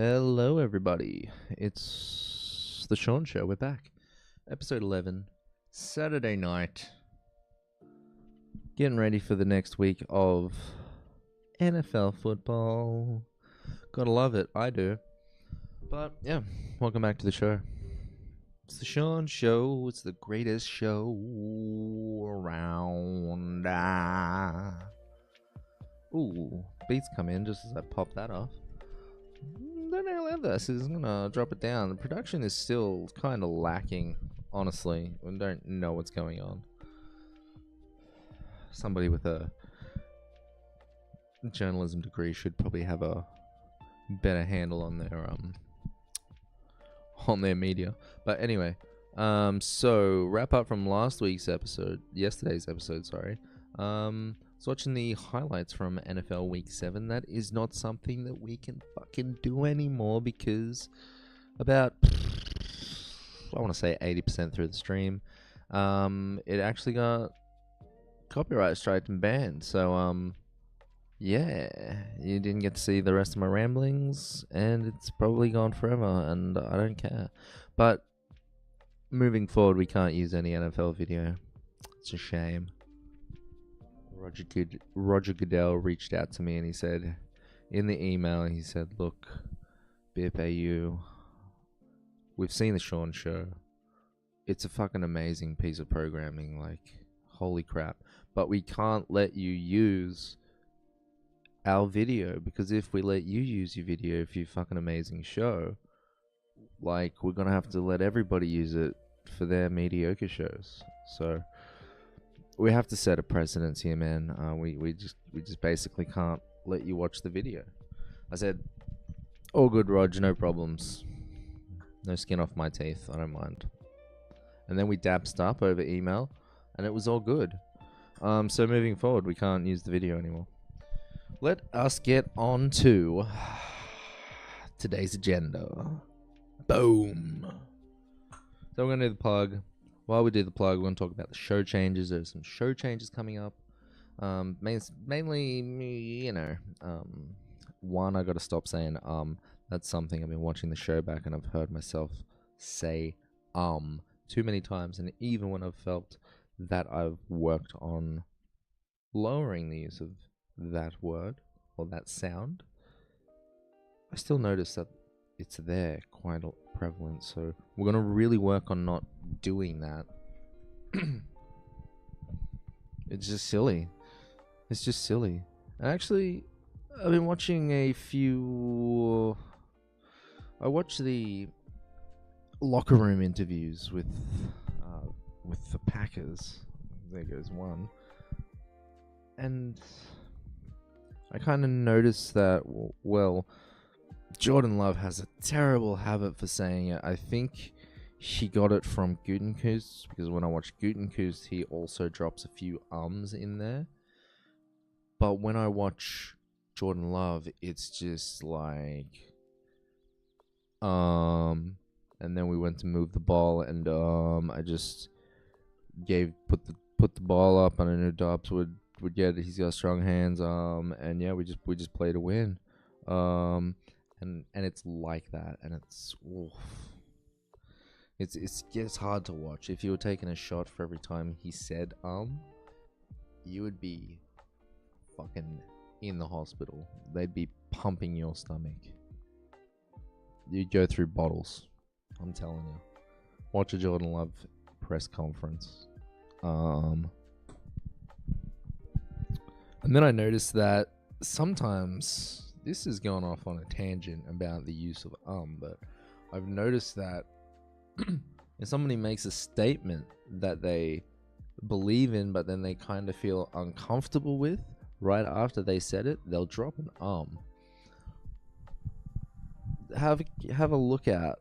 Hello, everybody. It's the Sean Show. We're back. Episode 11, Saturday night. Getting ready for the next week of NFL football. Gotta love it. I do. But, yeah, welcome back to the show. It's the Sean Show. It's the greatest show around. Ooh, beats come in just as I pop that off. Don't know how this is gonna drop it down. The production is still kind of lacking, honestly. We don't know what's going on. Somebody with a journalism degree should probably have a better handle on their media. But anyway, so wrap up from yesterday's episode, sorry. I was watching the highlights from NFL Week 7. That is not something that we can fucking do anymore because about, I want to say 80% through the stream, it actually got copyright striked and banned. So, yeah, you didn't get to see the rest of my ramblings, and it's probably gone forever, and I don't care. But moving forward, we can't use any NFL video. It's a shame. Roger Goodell reached out to me and he said, in the email, he said, look, BFAU, we've seen the Sean Show. It's a fucking amazing piece of programming, like, holy crap. But we can't let you use our video, because if we let you use your video for your fucking amazing show, like, we're gonna have to let everybody use it for their mediocre shows. So we have to set a precedence here, man. We just basically can't let you watch the video. I said, all good, Rog, no problems. No skin off my teeth, I don't mind. And then we dapped up over email, and it was all good. So moving forward, we can't use the video anymore. Let us get on to today's agenda. Boom. So we're going to do the plug. While we do the plug, we're going to talk about the show changes. There's some show changes coming up. Mainly, one, I got to stop saying That's something I've been watching the show back and I've heard myself say too many times. And even when I've felt that I've worked on lowering the use of that word or that sound, I still notice that it's there quite prevalent. So we're going to really work on not doing that. It's just silly. It's just silly. And actually, I've been watching I watched the locker room interviews with the Packers. There goes one. And I kind of noticed that, well, Jordan Love has a terrible habit for saying it. I think he got it from Gutekunst, because when I watch Gutekunst, he also drops a few ums in there. But when I watch Jordan Love, it's just like, and then we went to move the ball, and I just put the ball up, and I knew Dobbs would get it. He's got strong hands, and yeah, we just play to win. And it's like that, and it's hard to watch. If you were taking a shot for every time he said you would be fucking in the hospital. They'd be pumping your stomach. You'd go through bottles. I'm telling you. Watch a Jordan Love press conference. And then I noticed that sometimes, this has gone off on a tangent about the use of but I've noticed that if somebody makes a statement that they believe in, but then they kind of feel uncomfortable with, right after they said it, they'll drop an Have a look at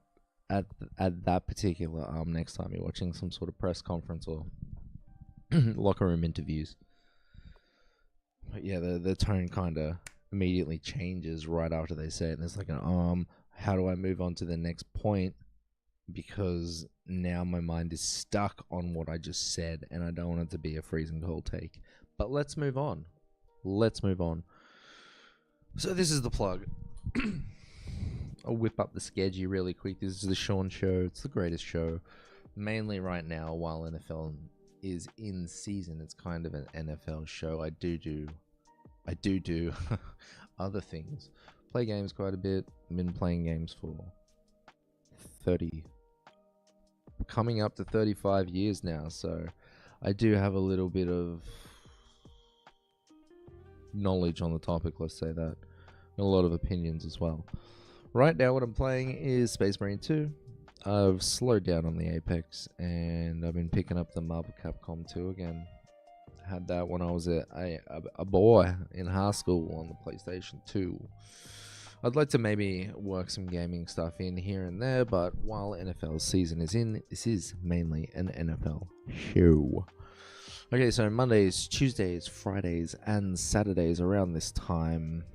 that particular next time you're watching some sort of press conference or locker room interviews. But yeah, the tone kind of immediately changes right after they say it, and it's like an how do I move on to the next point, because now my mind is stuck on what I just said and I don't want it to be a freezing cold take. But let's move on. So this is the plug. I'll whip up the schedule really quick. This is the Sean Show. It's the greatest show. Mainly right now, while NFL is in season, it's kind of an NFL show. I do other things. Play games quite a bit. I've been playing games for 30, coming up to 35 years now. So I do have a little bit of knowledge on the topic, let's say that. And a lot of opinions as well. Right now what I'm playing is Space Marine 2. I've slowed down on the Apex, and I've been picking up the Marvel Capcom 2 again. Had that when I was a boy in high school on the PlayStation 2. I'd like to maybe work some gaming stuff in here and there, but while NFL season is in, this is mainly an NFL show. Okay, so Mondays, Tuesdays, Fridays, and Saturdays around this time,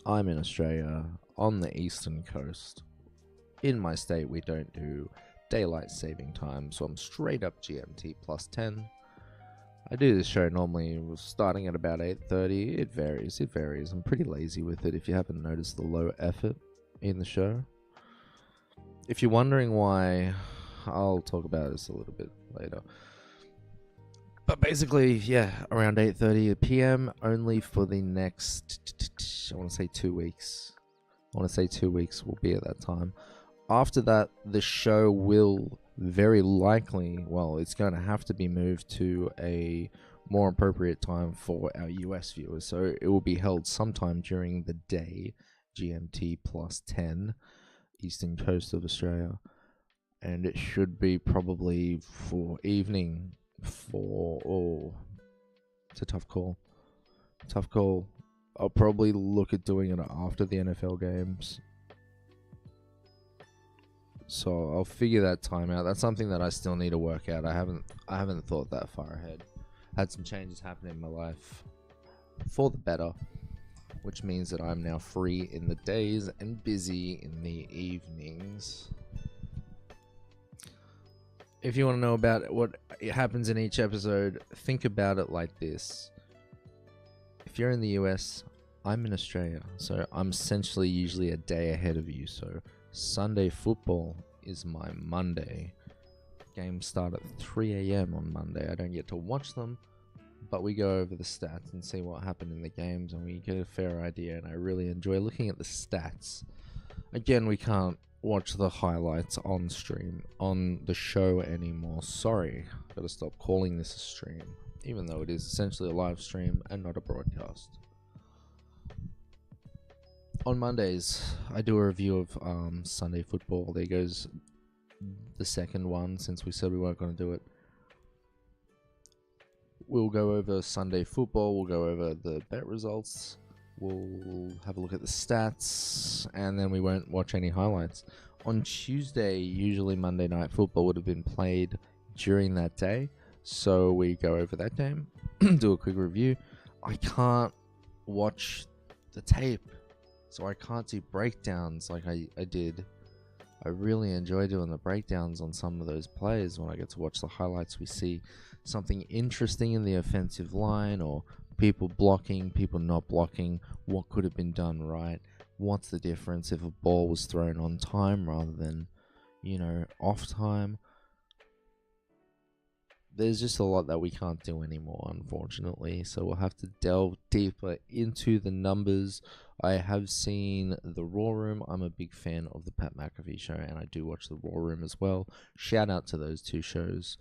I'm in Australia on the eastern coast. In my state, we don't do daylight saving time, so I'm straight up GMT plus 10. I do this show normally starting at about 8:30. It varies. I'm pretty lazy with it, if you haven't noticed the low effort in the show. If you're wondering why, I'll talk about this a little bit later. But basically, yeah, around 8:30 p.m. only for the next, I want to say 2 weeks. Will be at that time. After that, the show will very likely, well, it's going to have to be moved to a more appropriate time for our US viewers. So it will be held sometime during the day, GMT plus 10, eastern coast of Australia. And it should be probably for evening it's a tough call. I'll probably look at doing it after the NFL games. So I'll figure that time out. That's something that I still need to work out. I haven't thought that far ahead. Had some changes happen in my life for the better, which means that I'm now free in the days and busy in the evenings. If you want to know about what happens in each episode, think about it like this. If you're in the US, I'm in Australia, so I'm essentially usually a day ahead of you. So Sunday football is my Monday. Games start at 3 a.m. on Monday. I don't get to watch them, but we go over the stats and see what happened in the games, and we get a fair idea, and I really enjoy looking at the stats. Again, we can't watch the highlights on stream on the show anymore. Sorry, gotta stop calling this a stream, even though it is essentially a live stream and not a broadcast. On Mondays, I do a review of Sunday football. There goes the second one, since we said we weren't going to do it. We'll go over Sunday football, we'll go over the bet results, we'll have a look at the stats, and then we won't watch any highlights. On Tuesday, usually Monday Night Football would have been played during that day, so we go over that game, do a quick review. I can't watch the tape, so I can't do breakdowns like I did. I really enjoy doing the breakdowns on some of those players. When I get to watch the highlights, we see something interesting in the offensive line, or people blocking, people not blocking, what could have been done right, what's the difference if a ball was thrown on time rather than, off time. There's just a lot that we can't do anymore, unfortunately, so we'll have to delve deeper into the numbers. I have seen the Raw Room. I'm a big fan of the Pat McAfee show, and I do watch the Raw Room as well. Shout out to those two shows.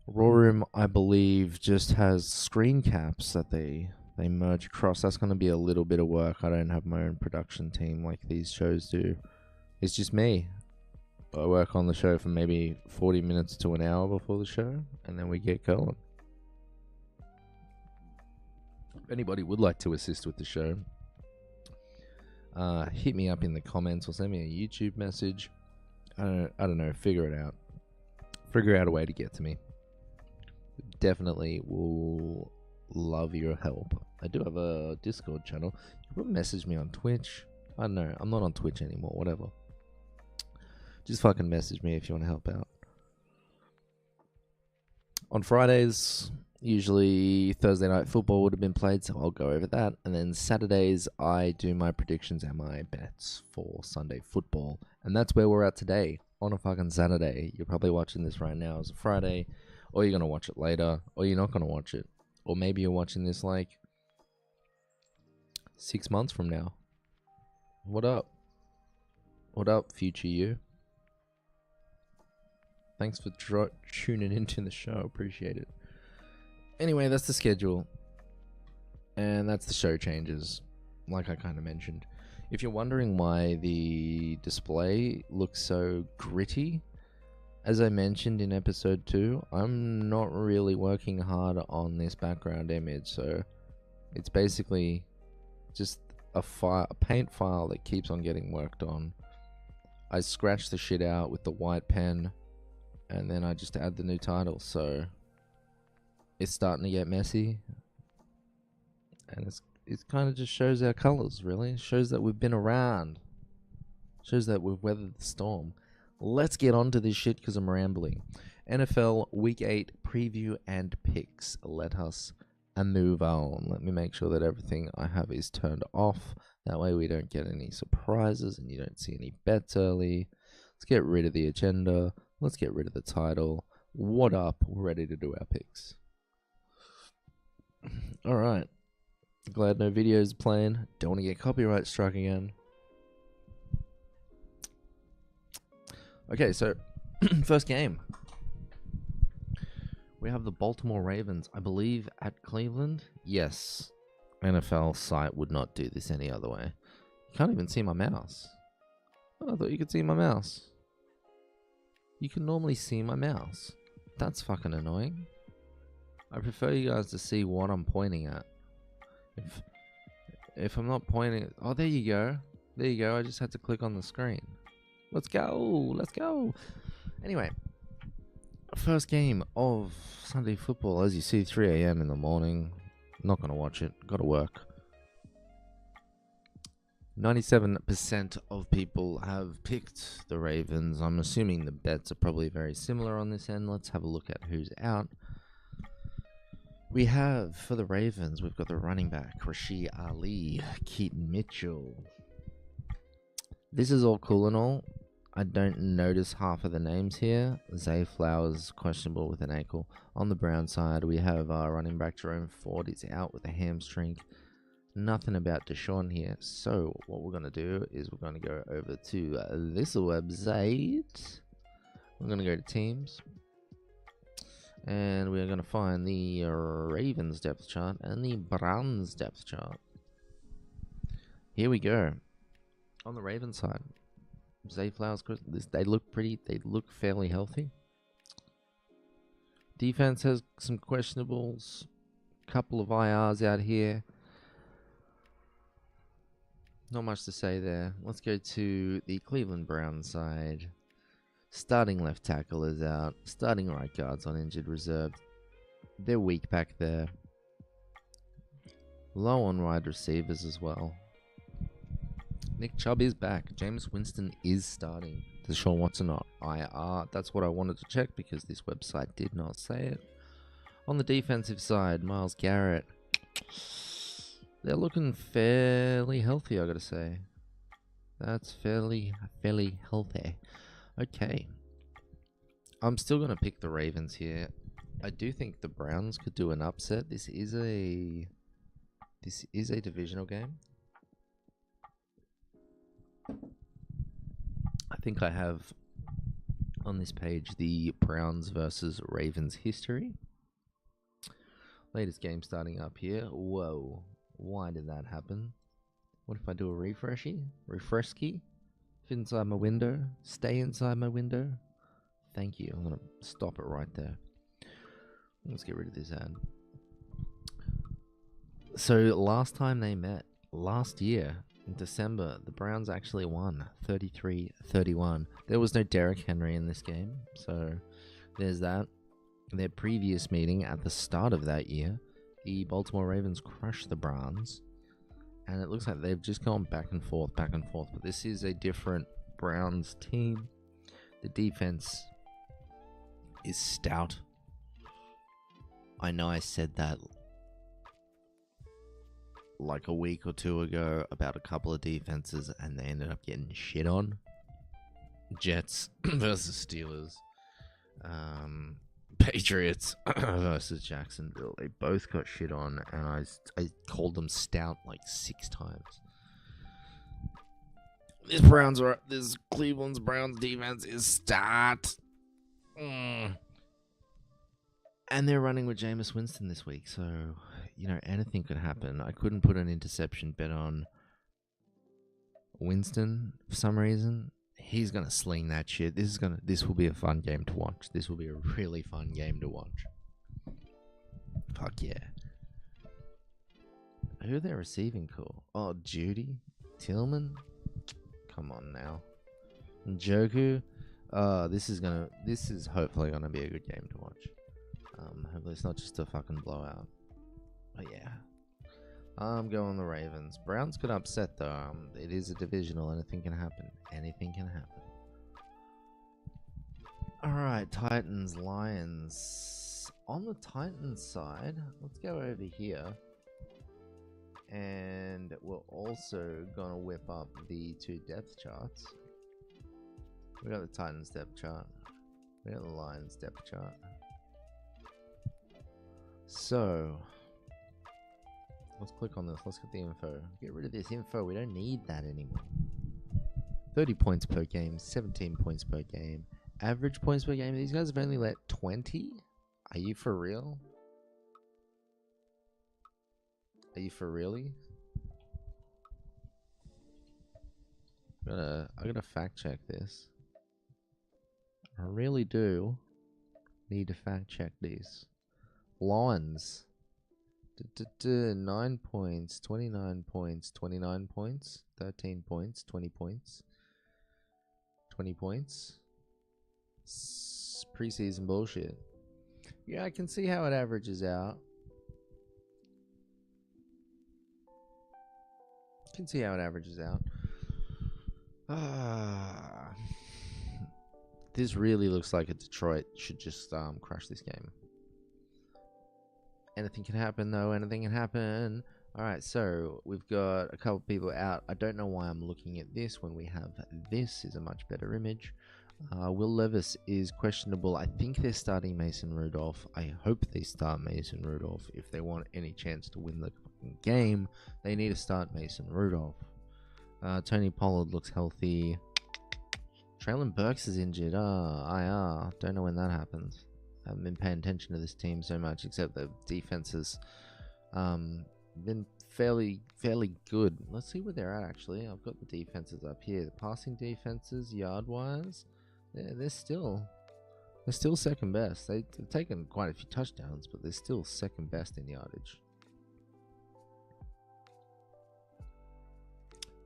Raw Room, I believe, just has screen caps that they merge across. That's going to be a little bit of work. I don't have my own production team like these shows do. It's just me. I work on the show for maybe 40 minutes to an hour before the show, and then we get going. If anybody would like to assist with the show, hit me up in the comments or send me a YouTube message. I don't know, figure it out. Figure out a way to get to me. Definitely will love your help. I do have a Discord channel. You can message me on Twitch. I don't know, I'm not on Twitch anymore, whatever. Just fucking message me if you want to help out. On Fridays, Usually Thursday night football would have been played, so I'll go over that. And then Saturdays, I do my predictions and my bets for Sunday football. And that's where we're at today, on a fucking Saturday. You're probably watching this right now as a Friday, or you're going to watch it later, or you're not going to watch it. Or maybe you're watching this like 6 months from now. What up? What up, future you? Thanks for tuning into the show. Appreciate it. Anyway, that's the schedule. And that's the show changes, like I kind of mentioned. If you're wondering why the display looks so gritty, as I mentioned in episode 2, I'm not really working hard on this background image, so it's basically just a paint file that keeps on getting worked on. I scratch the shit out with the white pen, and then I just add the new title, so it's starting to get messy, and it kind of just shows our colors, really. It shows that we've been around. Shows that we've weathered the storm. Let's get on to this shit because I'm rambling. NFL Week 8 preview and picks. Let us move on. Let me make sure that everything I have is turned off. That way we don't get any surprises and you don't see any bets early. Let's get rid of the agenda. Let's get rid of the title. What up? We're ready to do our picks. Alright. Glad no videos playing. Don't want to get copyright struck again. Okay, so first game. We have the Baltimore Ravens, I believe, at Cleveland. Yes. NFL site would not do this any other way. You can't even see my mouse. Oh, I thought you could see my mouse. You can normally see my mouse. That's fucking annoying. I prefer you guys to see what I'm pointing at. If I'm not pointing... Oh, there you go. There you go. I just had to click on the screen. Let's go. Let's go. Anyway. First game of Sunday football. As you see, 3 a.m. in the morning. Not going to watch it. Got to work. 97% of people have picked the Ravens. I'm assuming the bets are probably very similar on this end. Let's have a look at who's out. We have, for the Ravens, we've got the running back, Rashid Ali, Keaton Mitchell. This is all cool and all. I don't notice half of the names here. Zay Flowers, questionable with an ankle. On the Brown side, we have our running back, Jerome Ford, is out with a hamstring. Nothing about TheShaun here. So what we're going to do is we're going to go over to this website. We're going to go to teams. And we're going to find the Ravens depth chart and the Browns depth chart. Here we go. On the Ravens side, Zay Flowers, they look pretty, they look fairly healthy. Defense has some questionables. Couple of IRs out here. Not much to say there. Let's go to the Cleveland Browns side. Starting left tackle is out. Starting right guard's on injured reserve. They're weak back there. Low on wide receivers as well. Nick Chubb is back. Jameis Winston is starting. Deshaun Watson on IR. That's what I wanted to check because this website did not say it. On the defensive side, Myles Garrett. They're looking fairly healthy, I gotta say. That's fairly healthy. Okay. I'm still going to pick the Ravens here. I do think the Browns could do an upset. This is a divisional game. I think I have on this page the Browns versus Ravens history. Latest game starting up here. Whoa. Why did that happen? What if I do a refreshy? Refresh-key? Inside my window, stay inside my window. Thank you. I'm gonna stop it right there. Let's get rid of this ad. So last time they met, last year in December, the Browns actually won 33-31. There was no Derrick Henry in this game, so there's that. Their previous meeting at the start of that year, the Baltimore Ravens crushed the Browns. And it looks like they've just gone back and forth. But this is a different Browns team. The defense is stout. I know I said that like a week or two ago about a couple of defenses, and they ended up getting shit on. Jets versus Steelers. Patriots versus Jacksonville. They both got shit on, and I called them stout like 6 times. This Cleveland's Browns defense is stout. And they're running with Jameis Winston this week, so anything could happen. I couldn't put an interception bet on Winston for some reason. He's gonna sling that shit. This will be a fun game to watch. This will be a really fun game to watch. Fuck yeah. Who are they receiving call? Oh, Judy? Tillman? Come on now. Njoku? This is hopefully gonna be a good game to watch. Hopefully it's not just a fucking blowout. But yeah. I'm going the Ravens. Browns could upset though. It is a divisional. Anything can happen. Anything can happen. Alright, Titans, Lions. On the Titans side, let's go over here. And we're also going to whip up the 2 depth charts. We got the Titans depth chart. We got the Lions depth chart. So, let's click on this. Let's get the info. Get rid of this info. We don't need that anymore. 30 points per game. 17 points per game. Average points per game. These guys have only let 20? Are you for real? Are you for really? I gotta fact check this. I really do need to fact check these. Lions. 9 points, 29 points, 29 points, 13 points, 20 points, 20 points. Preseason bullshit. Yeah, I can see how it averages out. This really looks like a Detroit should just crush this game. Anything can happen, though. Anything can happen. Alright, so we've got a couple people out. I don't know why I'm looking at this when we have this is a much better image. Will Levis is questionable. I think they're starting Mason Rudolph. I hope they start Mason Rudolph. If they want any chance to win the game, they need to start Mason Rudolph. Tony Pollard looks healthy. Traylon Burks is injured. IR. Don't know when that happens. I haven't been paying attention to this team so much, except the defense has been fairly good. Let's see where they're at, actually. I've got the defenses up here. The passing defenses, yard-wise, they're still second best. They've taken quite a few touchdowns, but they're still second best in yardage.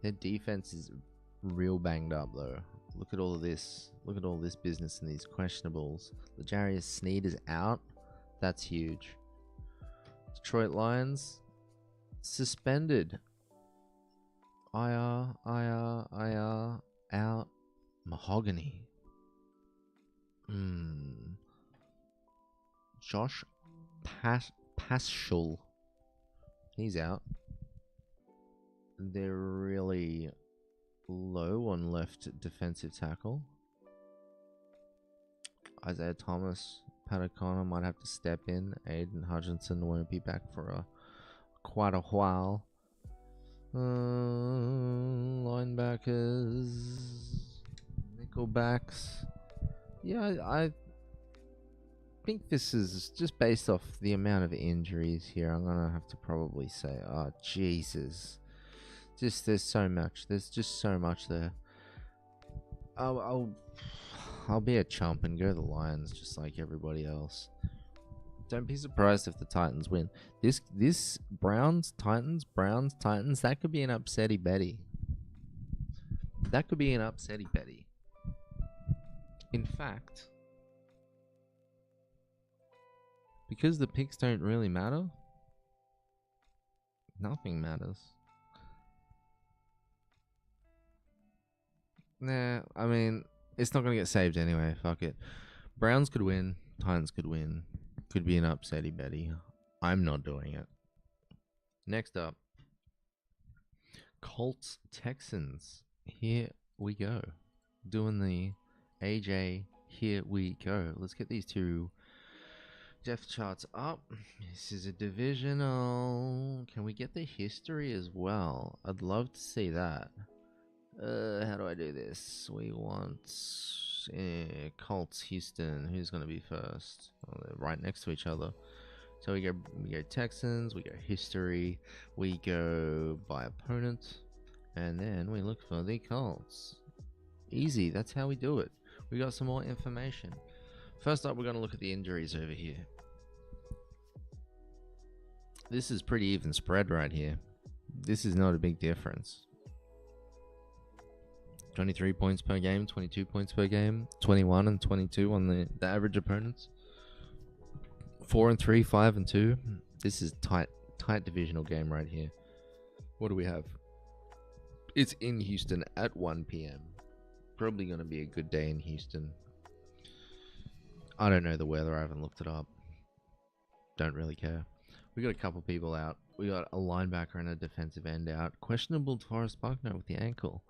Their defense is real banged up, though. Look at all of this. Look at all this business and these questionables. L'Jarius Sneed is out. That's huge. Detroit Lions suspended. IR, out. Mahogany. Josh Paschal. He's out. They're really low on left defensive tackle. Isaiah Thomas, Pat O'Connor might have to step in. Aiden Hutchinson won't be back for quite a while. Linebackers, nickelbacks. Yeah, I think this is just based off the amount of injuries here. I'm gonna have to probably say, oh Jesus. There's so much. There's just so much there. I'll be a chump and go the Lions just like everybody else. Don't be surprised if the Titans win. This Browns, Titans, that could be an upsetty Betty. In fact, because the picks don't really matter, nothing matters. Nah, I mean, it's not going to get saved anyway. Fuck it. Browns could win. Titans could win. Could be an upsetty Betty. I'm not doing it. Next up, Colts Texans. Here we go. Doing the AJ. Here we go. Let's get these two depth charts up. This is a divisional. Can we get the history as well? I'd love to see that. How do I do this? We want Colts, Houston. Who's gonna be first? Oh, they're right next to each other. So we go Texans. We go history. We go by opponent, and then we look for the Colts. Easy. That's how we do it. We got some more information. First up, we're gonna look at the injuries over here. This is pretty even spread right here. This is not a big difference. 23 points per game, 22 points per game, 21 and 22 on the average opponents. 4 and 3, 5 and 2. This is tight divisional game right here. What do we have? It's in Houston at 1 p.m. Probably going to be a good day in Houston. I don't know the weather. I haven't looked it up. Don't really care. We got a couple people out. We got a linebacker and a defensive end out. Questionable DeForest Buckner with the ankle.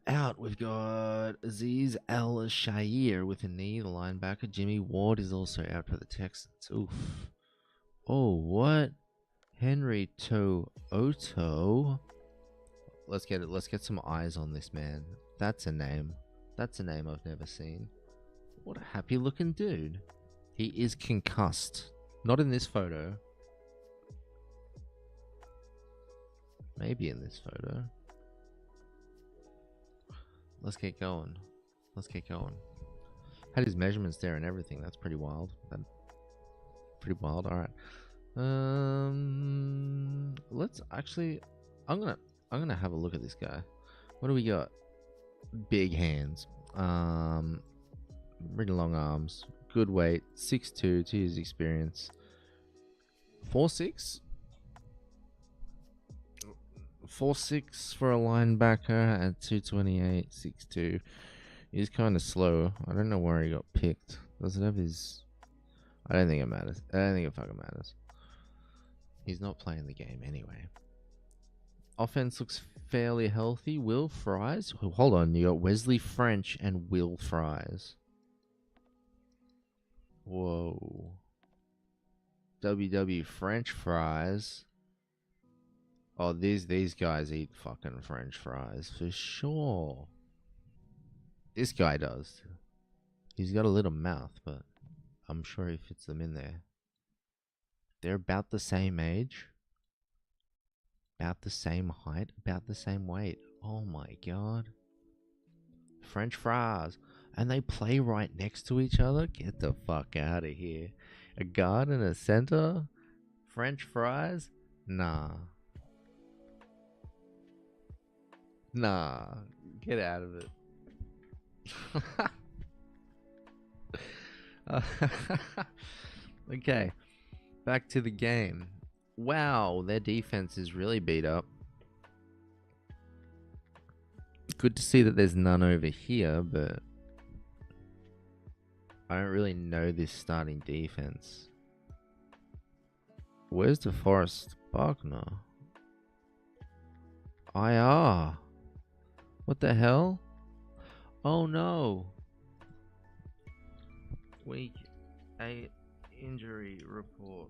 Out, we've got Azeez Al-Shaair with a knee, the linebacker. Jimmy Ward is also out for the Texans. Oof. Oh, what? Henry To'oto. Let's get some eyes on this man. That's a name. That's a name I've never seen. What a happy looking dude. He is concussed. Not in this photo. Maybe in this photo. Let's get going. Had his measurements there and everything. That's pretty wild. Pretty wild. All right. Let's actually. I'm gonna have a look at this guy. What do we got? Big hands. Really long arms. Good weight. 6'2", 2 years experience. 4'6". 4'6" for a linebacker at 228, 6'2". He's kind of slow. I don't know where he got picked. Does it have his... I don't think it matters. I don't think it fucking matters. He's not playing the game anyway. Offense looks fairly healthy. Will Fries? Oh, hold on. You got Wesley French and Will Fries. Whoa. WW French fries. Oh, these guys eat fucking French fries for sure. This guy does. He's got a little mouth, but I'm sure he fits them in there. They're about the same age. About the same height. About the same weight. Oh my god. French fries. And they play right next to each other? Get the fuck out of here. A guard and a center? French fries? Nah. Nah, get out of it. Okay, back to the game. Wow, their defense is really beat up. Good to see that there's none over here, but I don't really know this starting defense. Where's DeForest Buckner? IR. What the hell? Oh no. Week 8 injury report.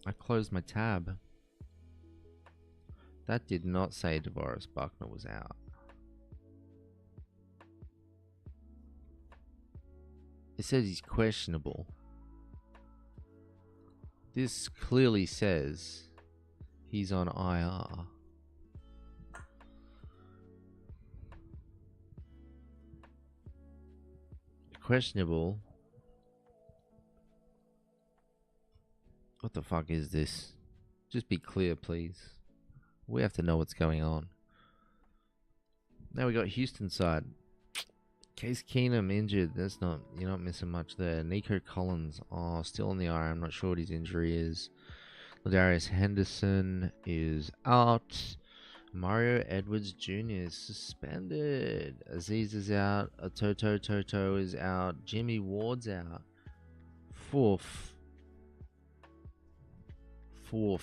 I closed my tab. That did not say DeForest Buckner was out. It says he's questionable. This clearly says he's on IR. Questionable. What the fuck is this? Just be clear, please. We have to know what's going on. Now we got Houston side. Case Keenum injured. That's not, you're not missing much there. Nico Collins, still on the IR. I'm not sure what his injury is. Ladarius Henderson is out. Mario Edwards Jr. is suspended. Azeez is out. Toto is out. Jimmy Ward's out. Fourth.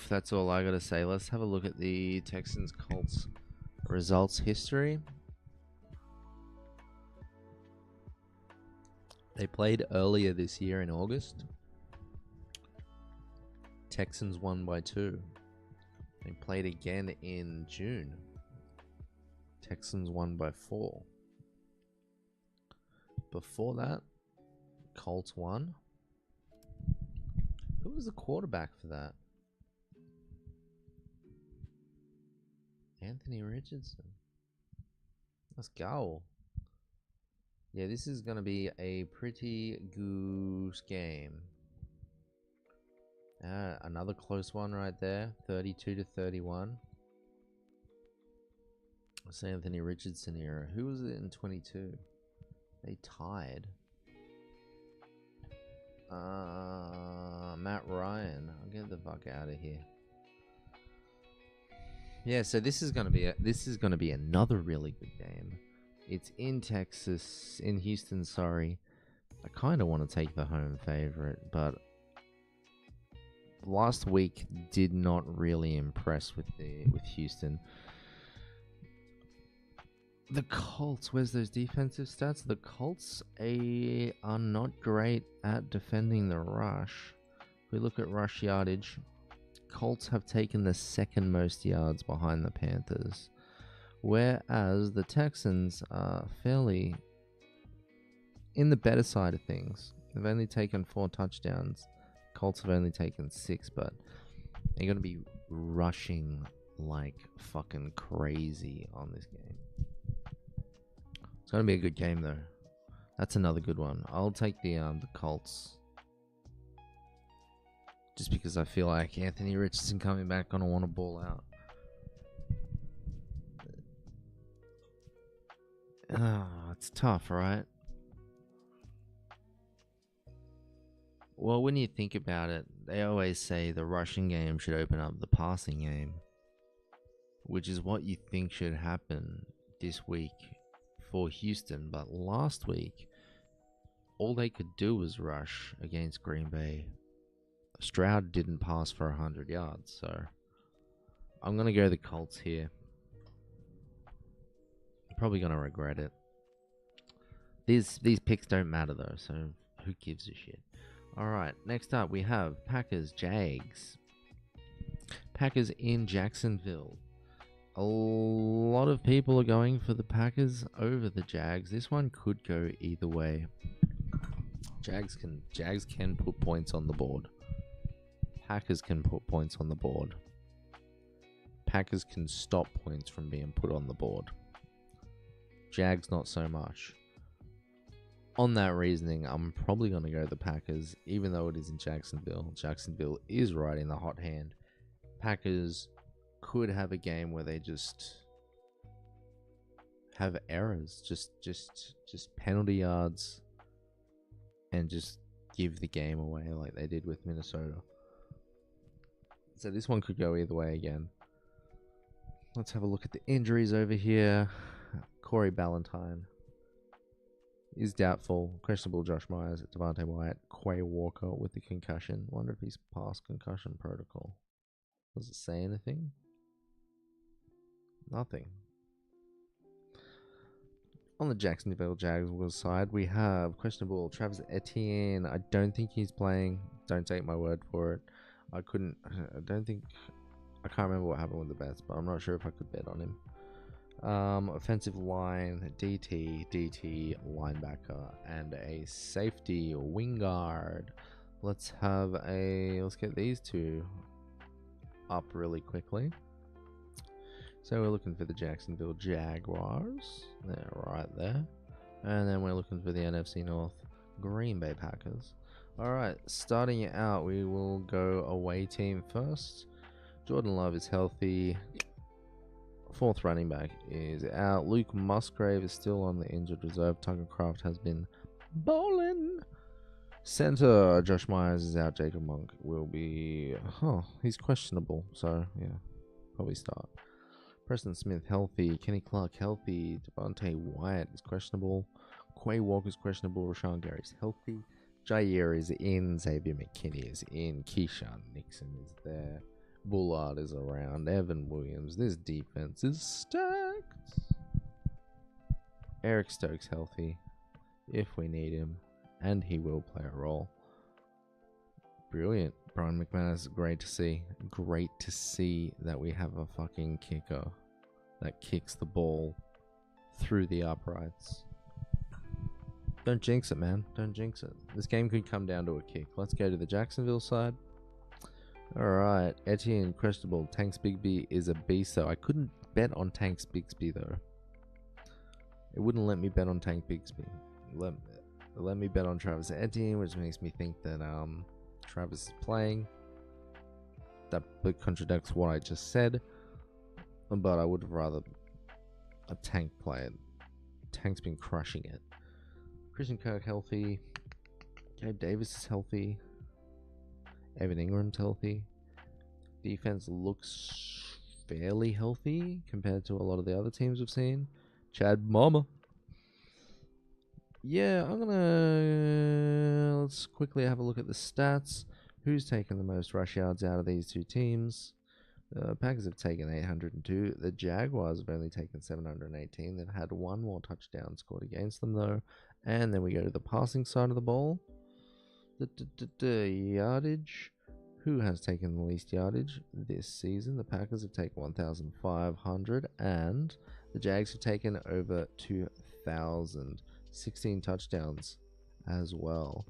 That's all I gotta say. Let's have a look at the Texans Colts results history. They played earlier this year in August. Texans won by 2. They played again in June. Texans won by 4. Before that, Colts won. Who was the quarterback for that? Anthony Richardson. Let's go. Yeah, this is going to be a pretty goose game. Another close one right there. 32-31. It's Anthony Richardson era. Who was it in 22? They tied. Matt Ryan. I'll get the fuck out of here. Yeah, so this is gonna be another really good game. It's in Texas, in Houston. Sorry, I kind of want to take the home favorite, but last week did not really impress with Houston. The Colts, where's those defensive stats? The Colts are not great at defending the rush. If we look at rush yardage, Colts have taken the second most yards behind the Panthers, whereas the Texans are fairly in the better side of things. They've only taken 4 touchdowns. Colts have only taken 6, but they're going to be rushing like fucking crazy on this game. It's going to be a good game, though. That's another good one. I'll take the Colts. Just because I feel like Anthony Richardson coming back going to want to ball out. It's tough, right? Well, when you think about it, they always say the rushing game should open up the passing game, which is what you think should happen this week for Houston. But last week, all they could do was rush against Green Bay. Stroud didn't pass for 100 yards, so I'm going to go the Colts here. I'm probably going to regret it. These picks don't matter, though, so who gives a shit? Alright, next up we have Packers-Jags. Packers in Jacksonville. A lot of people are going for the Packers over the Jags. This one could go either way. Jags can put points on the board. Packers can put points on the board. Packers can stop points from being put on the board. Jags not so much. On that reasoning, I'm probably going to go the Packers, even though it is in Jacksonville. Jacksonville is right in the hot hand. Packers could have a game where they just have errors, just penalty yards, and just give the game away like they did with Minnesota. So this one could go either way again. Let's have a look at the injuries over here. Corey Ballantyne is doubtful. Questionable Josh Myers, Devontae Wyatt, Quay Walker with the concussion. Wonder if he's past concussion protocol. Does it say anything? Nothing. On the Jacksonville Jaguars side, we have questionable Travis Etienne. I don't think he's playing. Don't take my word for it. I can't remember what happened with the bets, but I'm not sure if I could bet on him. Offensive line, DT, linebacker, and a safety wing guard. Let's get these two up really quickly. So we're looking for the Jacksonville Jaguars. They're right there. And then we're looking for the NFC North Green Bay Packers. Alright, starting out, we will go away team first. Jordan Love is healthy. Fourth running back is out. Luke Musgrave is still on the injured reserve. Tucker Kraft has been bowling. Center, Josh Myers is out. Jacob Monk will be... he's questionable. So, yeah, probably start. Preston Smith healthy. Kenny Clark healthy. Devontae Wyatt is questionable. Quay Walker is questionable. Rashawn Gary's healthy. Jair is in. Xavier McKinney is in. Keyshawn Nixon is there. Bullard is around. Evan Williams. This defense is stacked. Eric Stokes healthy if we need him, and he will play a role. Brilliant. Brian McManus, great to see. Great to see that we have a fucking kicker that kicks the ball through the uprights. Don't jinx it, man. Don't jinx it. This game could come down to a kick. Let's go to the Jacksonville side. Alright. Etienne Questionable. Tanks Bigby is a beast, though. I couldn't bet on Tanks Bixby, though. It wouldn't let me bet on Tank Bixby. Let me bet on Travis Etienne, which makes me think that Travis is playing. That contradicts what I just said. But I would rather a Tank play it. Tank's been crushing it. Christian Kirk healthy. Gabe Davis is healthy. Evan Ingram's healthy. Defense looks fairly healthy compared to a lot of the other teams we've seen. Chad Mama. Yeah, let's quickly have a look at the stats. Who's taken the most rush yards out of these two teams? The Packers have taken 802. The Jaguars have only taken 718. They've had one more touchdown scored against them, though. And then we go to the passing side of the ball. The yardage. Who has taken the least yardage this season? The Packers have taken 1,500. And the Jags have taken over 2,000. 16 touchdowns as well.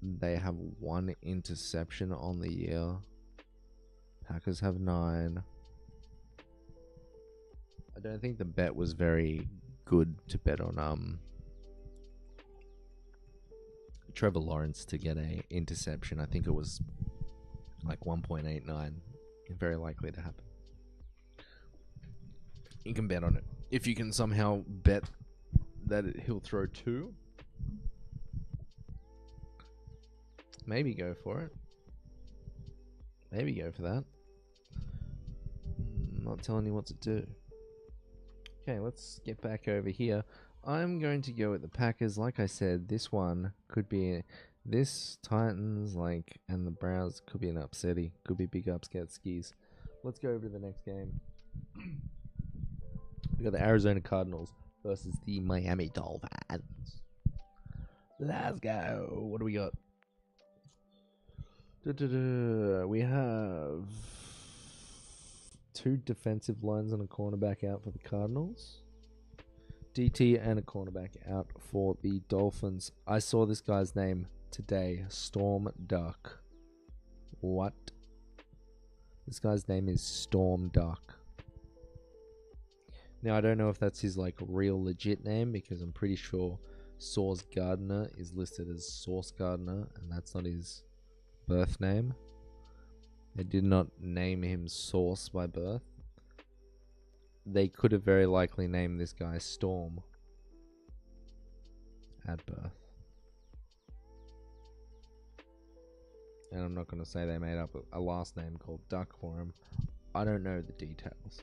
They have 1 interception on the year. Packers have 9. I don't think the bet was very good to bet on Trevor Lawrence to get a interception. I think it was like 1.89. Very likely to happen. You can bet on it. If you can somehow bet that he'll throw 2, maybe go for it. Maybe go for that. Not telling you what to do. Okay, let's get back over here. I'm going to go with the Packers. Like I said, this one could be this Titans and the Browns could be an upsetty. Could be big upset skis. Let's go over to the next game. We got the Arizona Cardinals versus the Miami Dolphins. Let's go. What do we got? We have 2 defensive lines and a cornerback out for the Cardinals. DT and a cornerback out for the Dolphins. I saw this guy's name today. Storm Duck. What? This guy's name is Storm Duck. Now, I don't know if that's his real legit name, because I'm pretty sure Sauce Gardner is listed as Sauce Gardner, and that's not his birth name. They did not name him Sauce by birth. They could have very likely named this guy Storm at birth. And I'm not going to say they made up a last name called Duck for him. I don't know the details.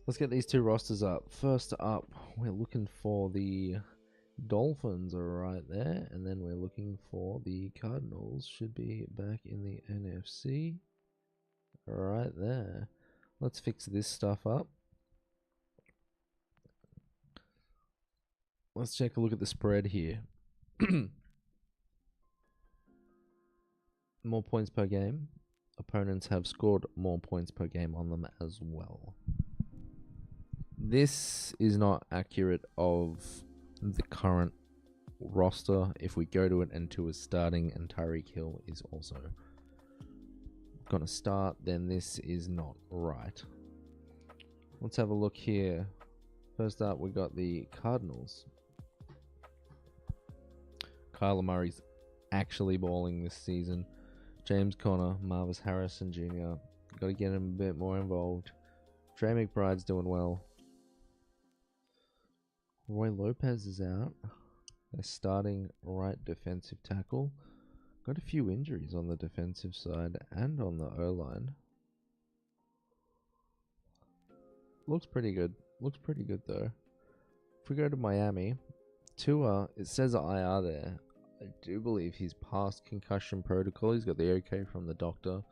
Let's get these 2 rosters up. First up, we're looking for the Dolphins are right there, and then we're looking for the Cardinals. Should be back in the NFC. Right there. Let's fix this stuff up. Let's take a look at the spread here. More points per game. Opponents have scored more points per game on them as well. This is not accurate of the current roster. If we go to it and Tua is starting and Tyreek Hill is also gonna start, then this is not right. Let's have a look here. First up, we got the Cardinals. Kyler Murray's actually balling this season. James Conner, Marvis Harrison Jr. Got to get him a bit more involved. Trey McBride's doing well. Roy Lopez is out. They're starting right defensive tackle. Got a few injuries on the defensive side and on the O-line. Looks pretty good. Looks pretty good though. If we go to Miami, Tua, it says IR there. I do believe he's passed concussion protocol. He's got the okay from the doctor.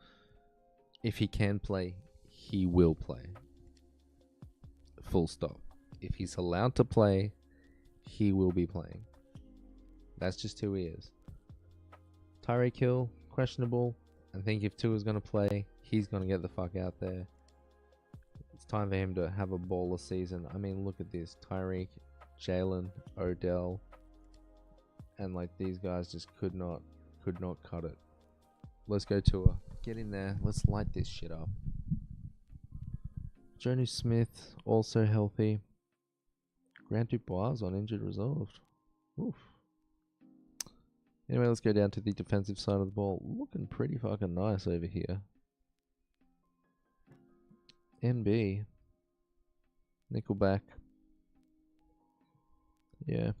If he can play, he will play. Full stop. If he's allowed to play, he will be playing. That's just who he is. Tyreek Hill, questionable. I think if Tua's going to play, he's going to get the fuck out there. It's time for him to have a baller season. I mean, look at this. Tyreek, Jalen, Odell, and like these guys just could not cut it. Let's go Tua. Get in there. Let's light this shit up. Jonnu Smith, also healthy. Grant Dubois on injured reserved. Oof. Anyway, let's go down to the defensive side of the ball. Looking pretty fucking nice over here. NB. Nickelback. Yeah.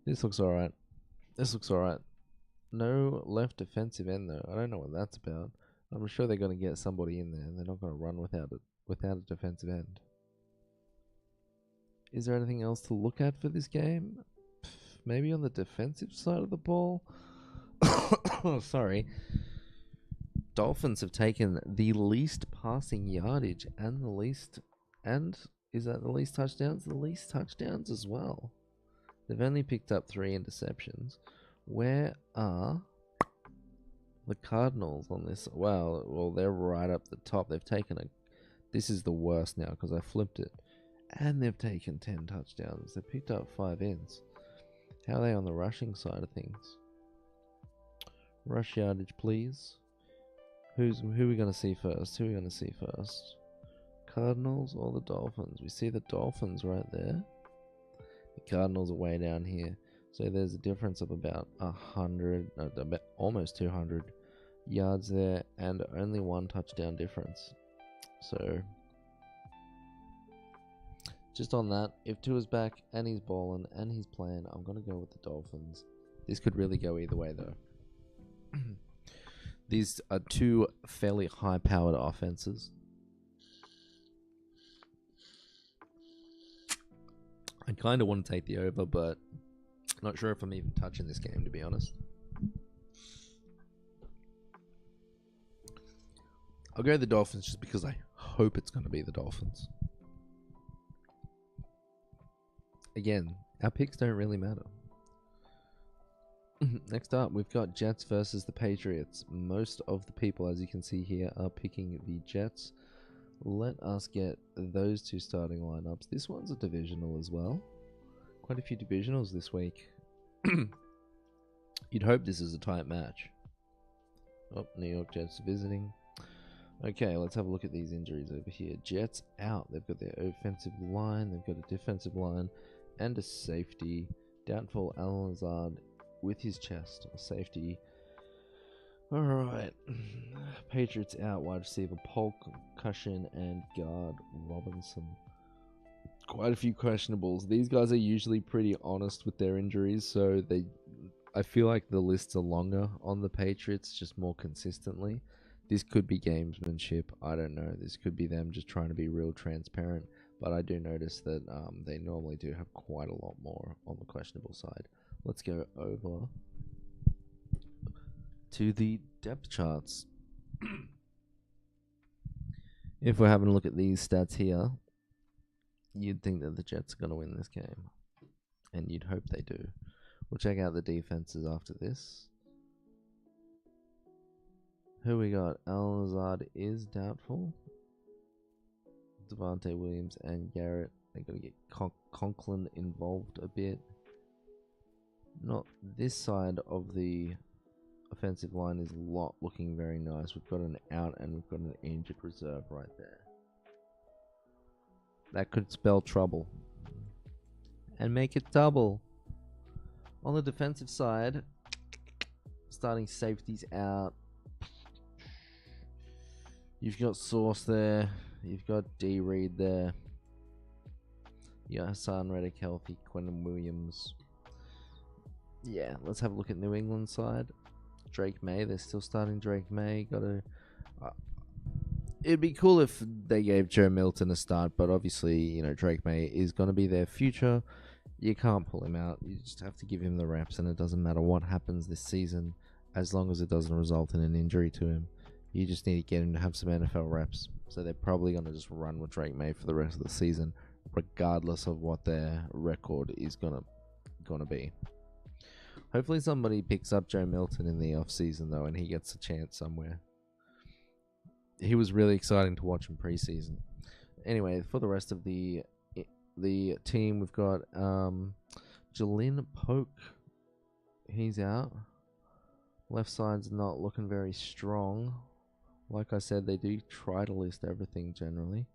This looks alright. No left defensive end though. I don't know what that's about. I'm sure they're going to get somebody in there. They're not going to run without a defensive end. Is there anything else to look at for this game? Maybe on the defensive side of the ball? Oh, sorry. Dolphins have taken the least passing yardage and the least... And is that the least touchdowns? The least touchdowns as well. They've only picked up 3 interceptions. Where are the Cardinals on this? Well, they're right up the top. They've taken a... This is the worst now because I flipped it. And they've taken 10 touchdowns. They picked up 5 ins. How are they on the rushing side of things? Rush yardage, please. Who are we going to see first? Cardinals or the Dolphins? We see the Dolphins right there. The Cardinals are way down here. So there's a difference of about 100, about almost 200 yards there, and only 1 touchdown difference. So, just on that, if Tua's back and he's balling and he's playing, I'm going to go with the Dolphins. This could really go either way, though. These are 2 fairly high-powered offenses. I kind of want to take the over, but not sure if I'm even touching this game, to be honest. I'll go the Dolphins just because I hope it's going to be the Dolphins. Again, our picks don't really matter. Next up, we've got Jets versus the Patriots. Most of the people, as you can see here, are picking the Jets. Let us get those 2 starting lineups. This one's a divisional as well. Quite a few divisionals this week. You'd hope this is a tight match. Oh, New York Jets visiting. Okay, let's have a look at these injuries over here. Jets out. They've got their offensive line, they've got a defensive line, and a safety. Doubtful Alan Lazard with his chest. A safety. Alright. Patriots out. Wide receiver Polk, Cushion, and guard Robinson. Quite a few questionables. These guys are usually pretty honest with their injuries, so I feel like the lists are longer on the Patriots, just more consistently. This could be gamesmanship. I don't know. This could be them just trying to be real transparent. But I do notice that they normally do have quite a lot more on the questionable side. Let's go over to the depth charts. If we're having a look at these stats here, you'd think that the Jets are going to win this game. And you'd hope they do. We'll check out the defenses after this. Who we got? Al Lazard is doubtful. Devontae Williams and Garrett. They're going to get Conklin involved a bit. Not this side of the offensive line is looking very nice. We've got an out and we've got an injured reserve right there. That could spell trouble. And make it double. On the defensive side, starting safeties out. You've got Sauce there. You've got D. Reed there. You got Hassan Reddick healthy. Quentin Williams. Yeah, let's have a look at New England side. Drake May. They're still starting Drake May. It'd be cool if they gave Joe Milton a start, but obviously, Drake May is going to be their future. You can't pull him out. You just have to give him the reps, and it doesn't matter what happens this season, as long as it doesn't result in an injury to him. You just need to get him to have some NFL reps. So they're probably going to just run with Drake May for the rest of the season, regardless of what their record is gonna be. Hopefully somebody picks up Joe Milton in the off season though, and he gets a chance somewhere. He was really exciting to watch in preseason. Anyway, for the rest of the team, we've got Jalen Poke. He's out. Left side's not looking very strong. Like I said, they do try to list everything generally.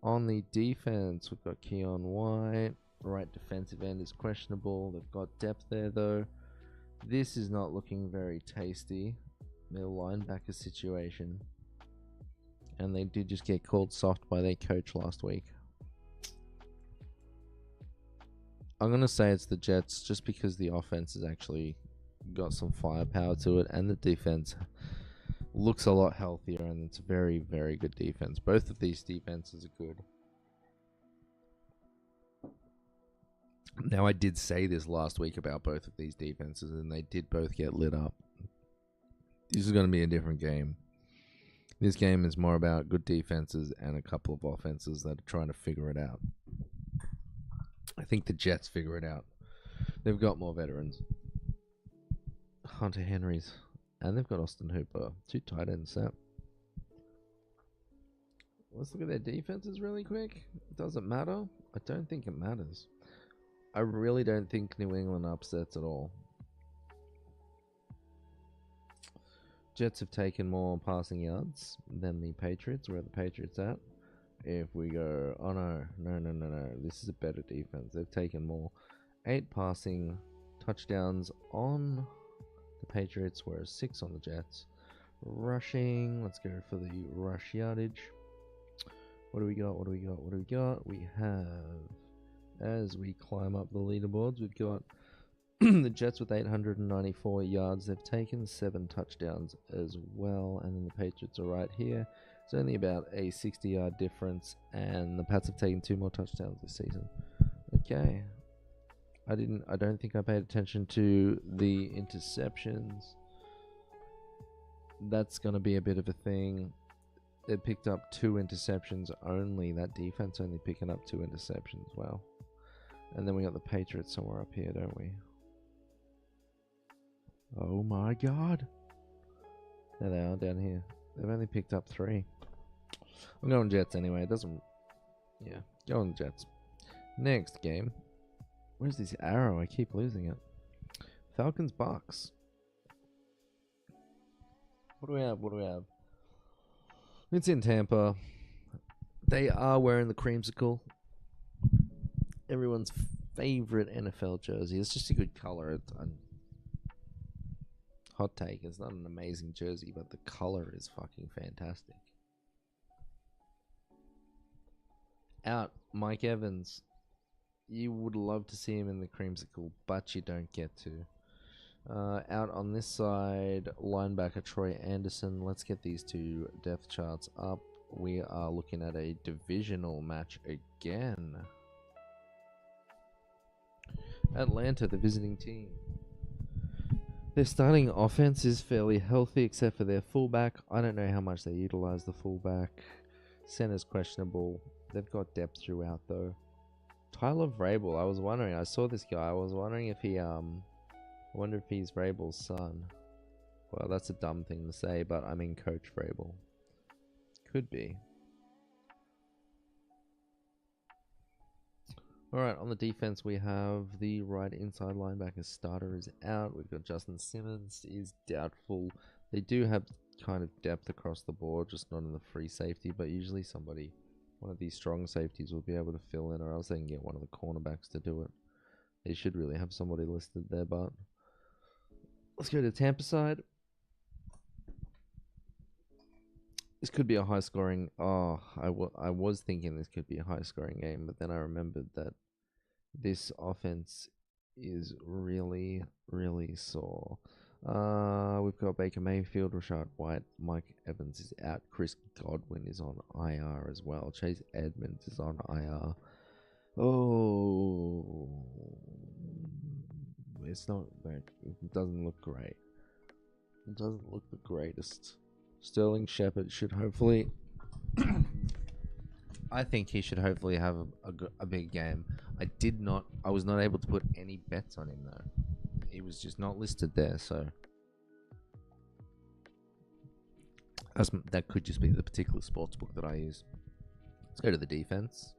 On the defense, we've got Keon White. Right defensive end is questionable. They've got depth there though. This is not looking very tasty. Their linebacker situation. And they did just get called soft by their coach last week. I'm going to say it's the Jets just because the offense has actually got some firepower to it, and the defense looks a lot healthier, and it's a very, very good defense. Both of these defenses are good. Now, I did say this last week about both of these defenses, and they did both get lit up. This is going to be a different game. This game is more about good defenses and a couple of offenses that are trying to figure it out. I think the Jets figure it out. They've got more veterans. Hunter Henry's. And they've got Austin Hooper. 2 tight ends set. Let's look at their defenses really quick. Does it matter? I don't think it matters. I really don't think New England upsets at all. Jets have taken more passing yards than the Patriots. Where are the Patriots at? If we go, oh no, this is a better defense. They've taken more. 8 passing touchdowns on the Patriots, whereas 6 on the Jets. Rushing, let's go for the rush yardage. What do we got? We have, as we climb up the leaderboards, we've got the Jets with 894 yards. They've taken 7 touchdowns as well, and then the Patriots are right here. It's only about a 60-yard difference, and the Pats have taken 2 more touchdowns this season. Okay. I don't think I paid attention to the interceptions. That's going to be a bit of a thing. They picked up 2 interceptions only. That defense only picking up 2 interceptions. Wow. And then we got the Patriots somewhere up here, don't we? Oh my god. There they are down here. They've only picked up 3. I'm going Jets anyway. It doesn't... Yeah, go on Jets. Next game. Where's this arrow? I keep losing it. Falcons Bucks. What do we have? It's in Tampa. They are wearing the creamsicle. Everyone's favorite NFL jersey. It's just a good color. Hot take. It's not an amazing jersey, but the color is fucking fantastic. Out, Mike Evans. You would love to see him in the creamsicle, but you don't get to. Out on this side, linebacker Troy Anderson. Let's get these 2 depth charts up. We are looking at a divisional match again. Atlanta, the visiting team. Their starting offense is fairly healthy, except for their fullback. I don't know how much they utilize the fullback. Center's questionable. They've got depth throughout, though. Tyler Vrabel, I was wondering. I saw this guy. I was wondering if he, I wonder if he's Vrabel's son. Well, that's a dumb thing to say, but I mean Coach Vrabel. Could be. Alright, on the defense, we have the right inside linebacker starter is out. We've got Justin Simmons is doubtful. They do have kind of depth across the board, just not in the free safety, but usually one of these strong safeties will be able to fill in, or else they can get one of the cornerbacks to do it. They should really have somebody listed there, but let's go to Tampa side. This could be a high-scoring... Oh, I was thinking this could be a high-scoring game, but then I remembered that this offense is really, really sore. We've got Baker Mayfield, Rashad White, Mike Evans is out, Chris Godwin is on IR as well, Chase Edmonds is on IR. Oh, it's not like it doesn't look great. It doesn't look the greatest. Sterling Shepard should hopefully. I think he should hopefully have a big game. I was not able to put any bets on him though. He was just not listed there, so that could just be the particular sportsbook that I use. Let's go to the defense.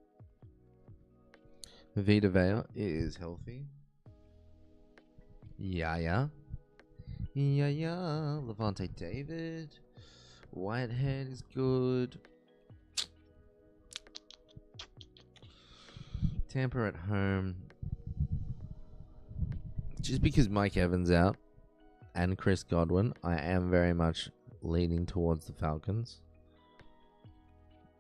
Vita Vea is healthy. Yeah. Levante David. Whitehead is good. Tampa at home. Just because Mike Evans out and Chris Godwin, I am very much leaning towards the Falcons.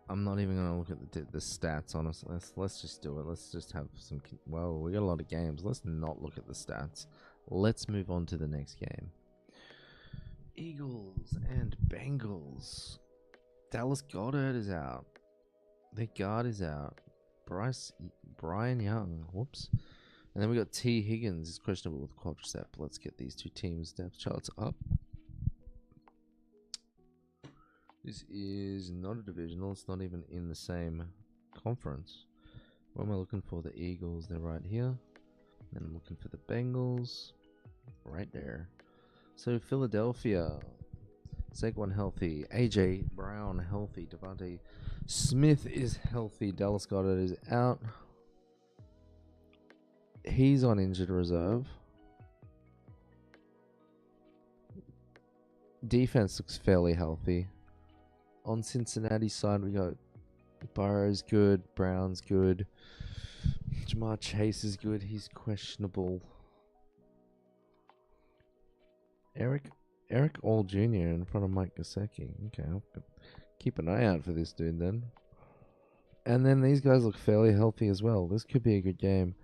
I'm not even going to look at the stats, honestly. Let's just do it. Let's just have some... Well, we got a lot of games. Let's not look at the stats. Let's move on to the next game. Eagles and Bengals. Dallas Goedert is out. Their guard is out. Brian Young. Whoops. And then we got T. Higgins is questionable with quadricep. Let's get these two teams' depth charts up. This is not a divisional. It's not even in the same conference. What am I looking for? The Eagles. They're right here. And I'm looking for the Bengals. Right there. So Philadelphia. Saquon healthy. AJ Brown healthy. Devontae Smith is healthy. Dallas Goedert is out. He's on injured reserve. Defense looks fairly healthy. On Cincinnati's side, we got Burrow's good, Brown's good, Jamar Chase is good. He's questionable. Eric All Jr. in front of Mike Gesicki. Okay, I'll keep an eye out for this dude then. And then these guys look fairly healthy as well. This could be a good game.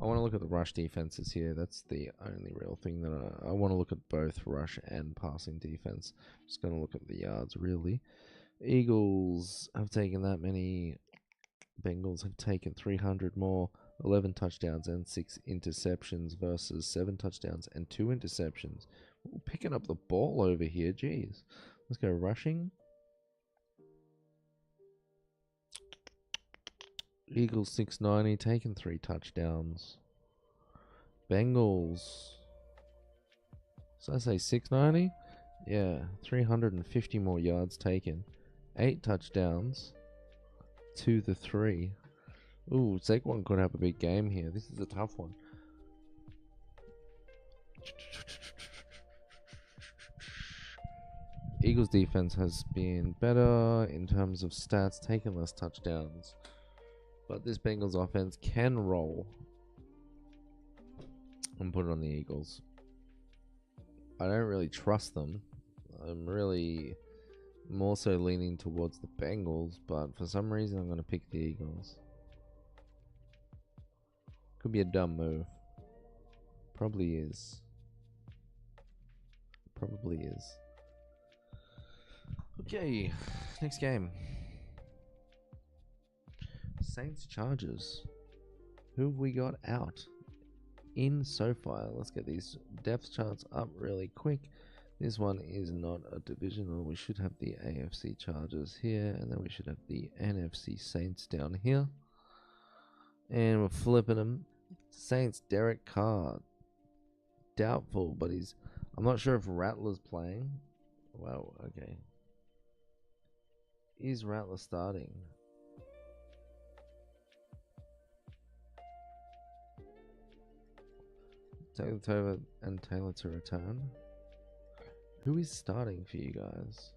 I want to look at the rush defenses here. That's the only real thing that I want to look at both rush and passing defense. Just going to look at the yards, really. Eagles have taken that many. Bengals have taken 300 more. 11 touchdowns and 6 interceptions versus 7 touchdowns and 2 interceptions. Ooh, picking up the ball over here. Jeez. Let's go rushing. Eagles 690, taking 3 touchdowns. Bengals. So I say 690? Yeah, 350 more yards taken. 8 touchdowns. 2 to 3. Ooh, Saquon could have a big game here. This is a tough one. Eagles defense has been better in terms of stats, taking less touchdowns. But this Bengals offense can roll. And put it on the Eagles. I don't really trust them. I'm really more so leaning towards the Bengals, but for some reason I'm going to pick the Eagles. Could be a dumb move. Probably is. Probably is. Okay, next game. Saints Chargers. Who have we got out in SoFi? Let's get these depth charts up really quick. This one is not a divisional. We should have the AFC Chargers here, and then we should have the NFC Saints down here. And we're flipping them. Saints, Derek Carr. Doubtful, but I'm not sure if Rattler's playing. Wow, okay. Is Rattler starting? Taylor and Taylor to return. Who is starting for you guys?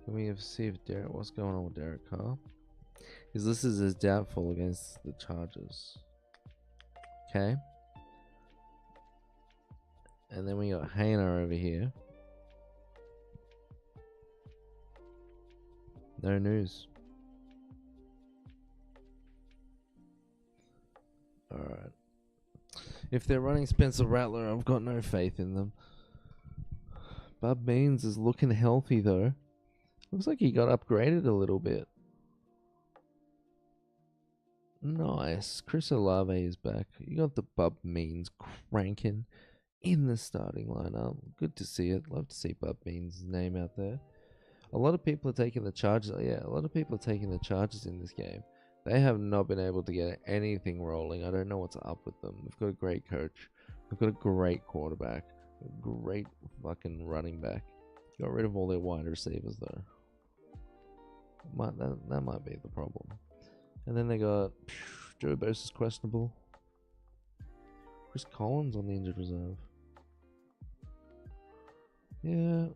Can we see if what's going on with Derek Carr? Because this is as doubtful against the Chargers. Okay. And then we got Hayner over here. No news. Alright. If they're running Spencer Rattler, I've got no faith in them. Bub Means is looking healthy though. Looks like he got upgraded a little bit. Nice. Chris Olave is back. You got the Bub Means cranking in the starting lineup. Good to see it. Love to see Bub Means' name out there. A lot of people are taking the charges. Yeah, a lot of people are taking the charges in this game. They have not been able to get anything rolling. I don't know what's up with them. We've got a great coach. We've got a great quarterback. A great fucking running back. Got rid of all their wide receivers though. That might be the problem. And then they got Joe Bosa's questionable. Chris Collins on the injured reserve. Yeah,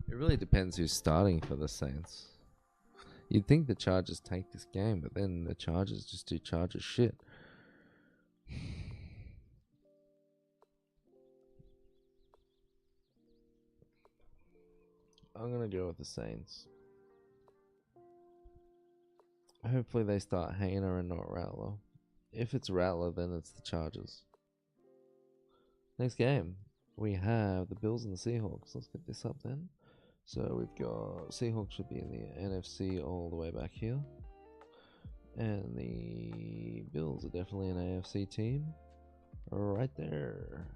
it really depends who's starting for the Saints. You'd think the Chargers take this game, but then the Chargers just do Chargers shit. I'm gonna go with the Saints. Hopefully they start Hayner and not Rattler. If it's Rattler, then it's the Chargers. Next game, we have the Bills and the Seahawks. Let's get this up then. So we've got Seahawks should be in the NFC all the way back here. And the Bills are definitely an AFC team. Right there.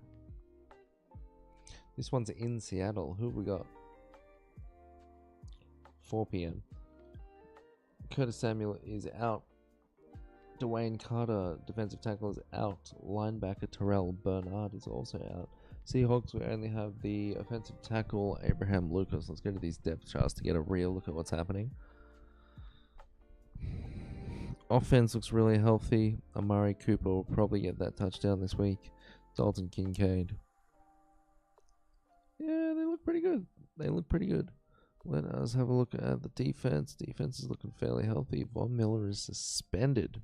This one's in Seattle. Who have we got? 4 p.m. Curtis Samuel is out. Dwayne Carter, defensive tackle, is out. Linebacker Terrell Bernard is also out. Seahawks, we only have the offensive tackle Abraham Lucas. Let's go to these depth charts to get a real look at what's happening. Offense looks really healthy. Amari Cooper will probably get that touchdown this week. Dalton Kincaid. Yeah, they look pretty good. Let us have a look at the defense. Defense is looking fairly healthy. Von Miller is suspended.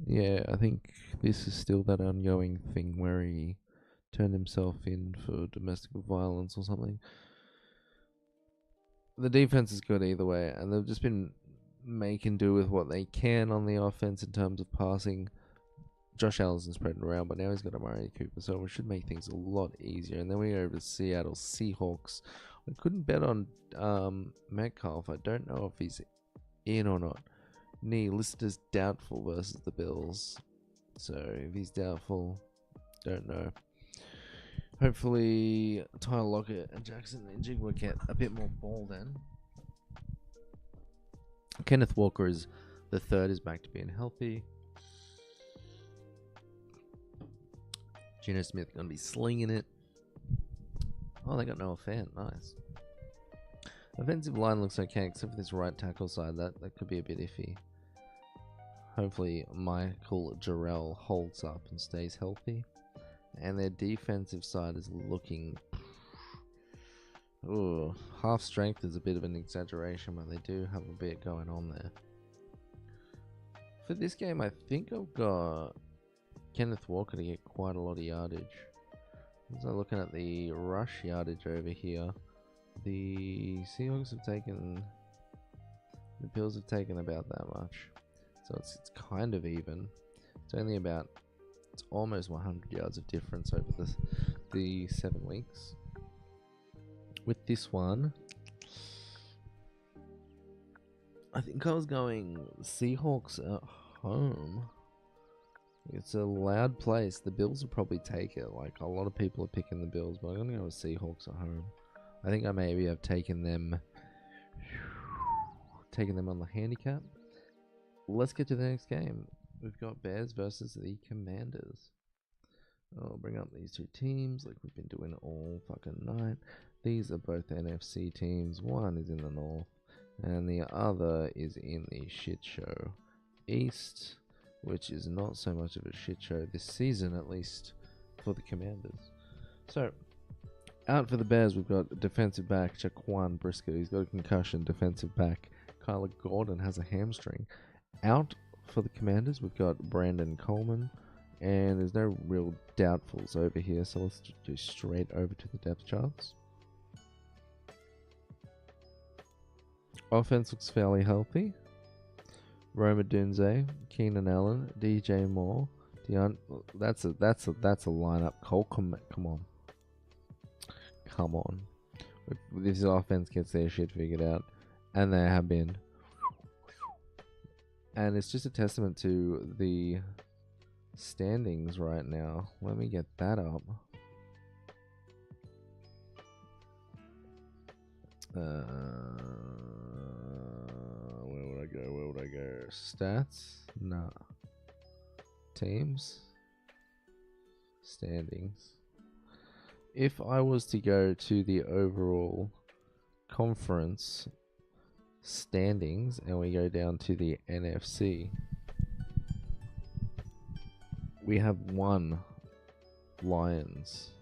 Yeah, I think this is still that ongoing thing where he turned himself in for domestic violence or something. The defense is good either way, and they've just been making do with what they can on the offense in terms of passing. Josh Allen's spreading around, but now he's got Amari Cooper, so it should make things a lot easier. And then we go over to Seattle Seahawks. I couldn't bet on Metcalf. I don't know if he's in or not. Knee listed as doubtful versus the Bills. So if he's doubtful, don't know. Hopefully Tyler Lockett and Jackson Njig will get a bit more ball then. Kenneth Walker is the third, is back to being healthy. Geno Smith going to be slinging it. Oh, they got Noah Fant. Nice. Offensive line looks okay, except for this right tackle side. That could be a bit iffy. Hopefully Michael Jarrell holds up and stays healthy. And their defensive side is looking... Ooh, half strength is a bit of an exaggeration, but they do have a bit going on there. For this game, I think I've got Kenneth Walker to get quite a lot of yardage. So looking at the rush yardage over here, the Seahawks have taken... The Bills have taken about that much. So it's kind of even. It's only about... It's almost 100 yards of difference over the 7 weeks. With this one, I think I was going Seahawks at home. It's a loud place. The Bills will probably take it. Like, a lot of people are picking the Bills, but I'm going to go with Seahawks at home. I think I maybe have taken them on the handicap. Let's get to the next game. We've got Bears versus the Commanders. I'll bring up these two teams like we've been doing all fucking night. These are both NFC teams. One is in the north and the other is in the shit show east, which is not so much of a shit show this season, at least for the Commanders. So, out for the Bears, we've got defensive back Jaquan Brisker. He's got a concussion. Defensive back Kyler Gordon has a hamstring. Out for the Commanders, we've got Brandon Coleman, and there's no real doubtfuls over here, so let's just go straight over to the depth charts. Offense looks fairly healthy. Roma Dunze, Keenan Allen, DJ Moore, that's a lineup. Cole, come on. if this offense gets their shit figured out, and they have been. And it's just a testament to the standings right now. Let me get that up. Where would I go? Where would I go? Stats? Nah. Teams? Standings. If I was to go to the overall conference standings and we go down to the NFC, we have 1 Lions,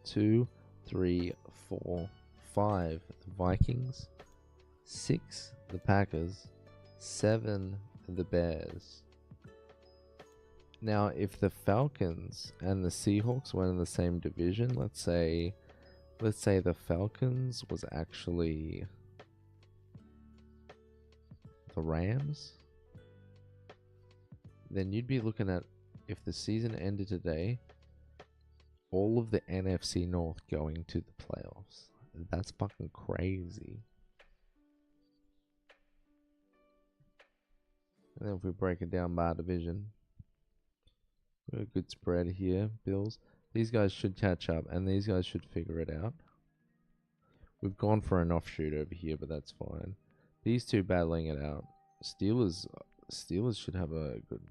2, 3, 4, 5 Vikings, 6 the Packers, 7 the Bears. Now, if the Falcons and the Seahawks were in the same division, let's say the Falcons was actually the Rams, then you'd be looking at, if the season ended today, all of the NFC North going to the playoffs. That's fucking crazy. And then if we break it down by division, we got a good spread here. Bills. These guys should catch up, and these guys should figure it out. We've gone for an offshoot over here, but that's fine. These two battling it out. Steelers should have a good.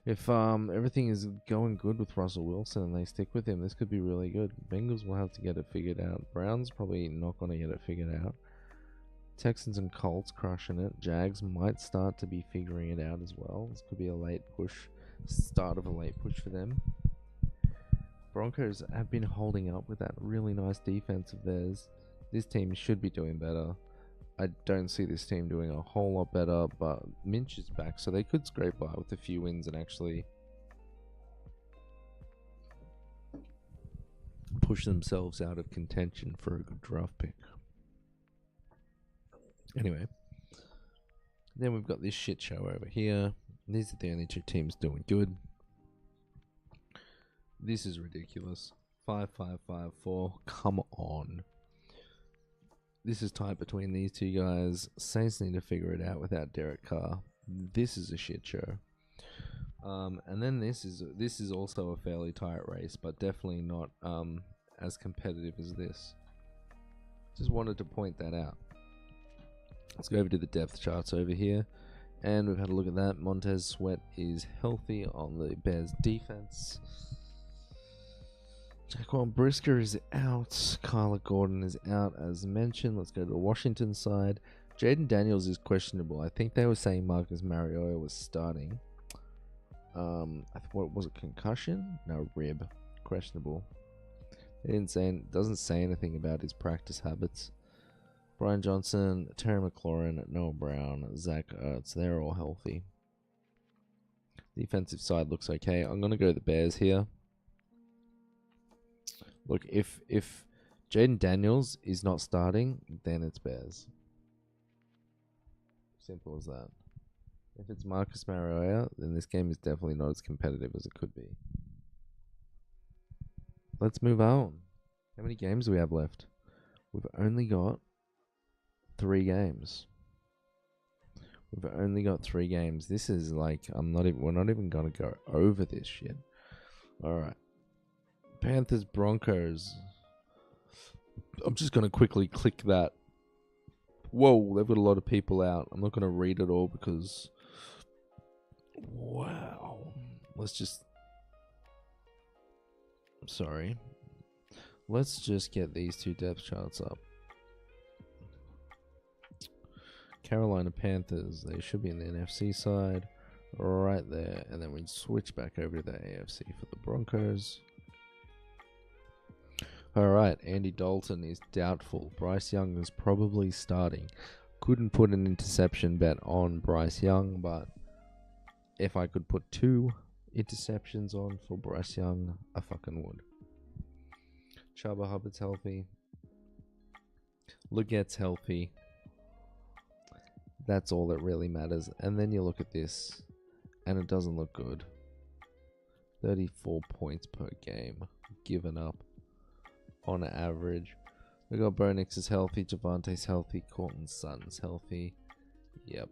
If everything is going good with Russell Wilson and they stick with him, this could be really good. Bengals will have to get it figured out. Browns probably not going to get it figured out. Texans and Colts crushing it. Jags might start to be figuring it out as well. This could be a late push. Start of a late push for them. Broncos have been holding up with that really nice defense of theirs. This team should be doing better. I don't see this team doing a whole lot better, but Minch is back, so they could scrape by with a few wins and actually push themselves out of contention for a good draft pick. Anyway, then we've got this shit show over here. These are the only 2 teams doing good. This is ridiculous. 5-5-5-4. Come on. This is tight between these 2 guys. Saints need to figure it out without Derek Carr. This is a shit show. And then this is also a fairly tight race, but definitely not as competitive as this. Just wanted to point that out. Let's go over to the depth charts over here. And we've had a look at that. Montez Sweat is healthy on the Bears defense. Jaquan Brisker is out. Kyler Gordon is out, as mentioned. Let's go to the Washington side. Jaden Daniels is questionable. I think they were saying Marcus Mariota was starting. What was it? Concussion? No, rib. Questionable. Doesn't say anything about his practice habits. Brian Johnson, Terry McLaurin, Noah Brown, Zach Ertz, they're all healthy. Defensive side looks okay. I'm going to go to the Bears here. Look, if Jaden Daniels is not starting, then it's Bears. Simple as that. If it's Marcus Mariota, then this game is definitely not as competitive as it could be. Let's move on. How many games do we have left? We've only got 3 games. We've only got 3 games. This is like, we're not even going to go over this shit. Alright. Panthers, Broncos. I'm just going to quickly click that. Whoa, they've got a lot of people out. I'm not going to read it all because... Wow. Sorry. Let's just get these 2 depth charts up. Carolina Panthers, they should be in the NFC side, right there, and then we switch back over to the AFC for the Broncos. Alright, Andy Dalton is doubtful. Bryce Young is probably starting. Couldn't put an interception bet on Bryce Young, but if I could put 2 interceptions on for Bryce Young, I fucking would. Chuba Hubbard's healthy. Legette's healthy. That's all that really matters. And then you look at this, and it doesn't look good. 34 points per game given up on average. We got Bo Nix is healthy, Javante's healthy, Corton's son's healthy. Yep.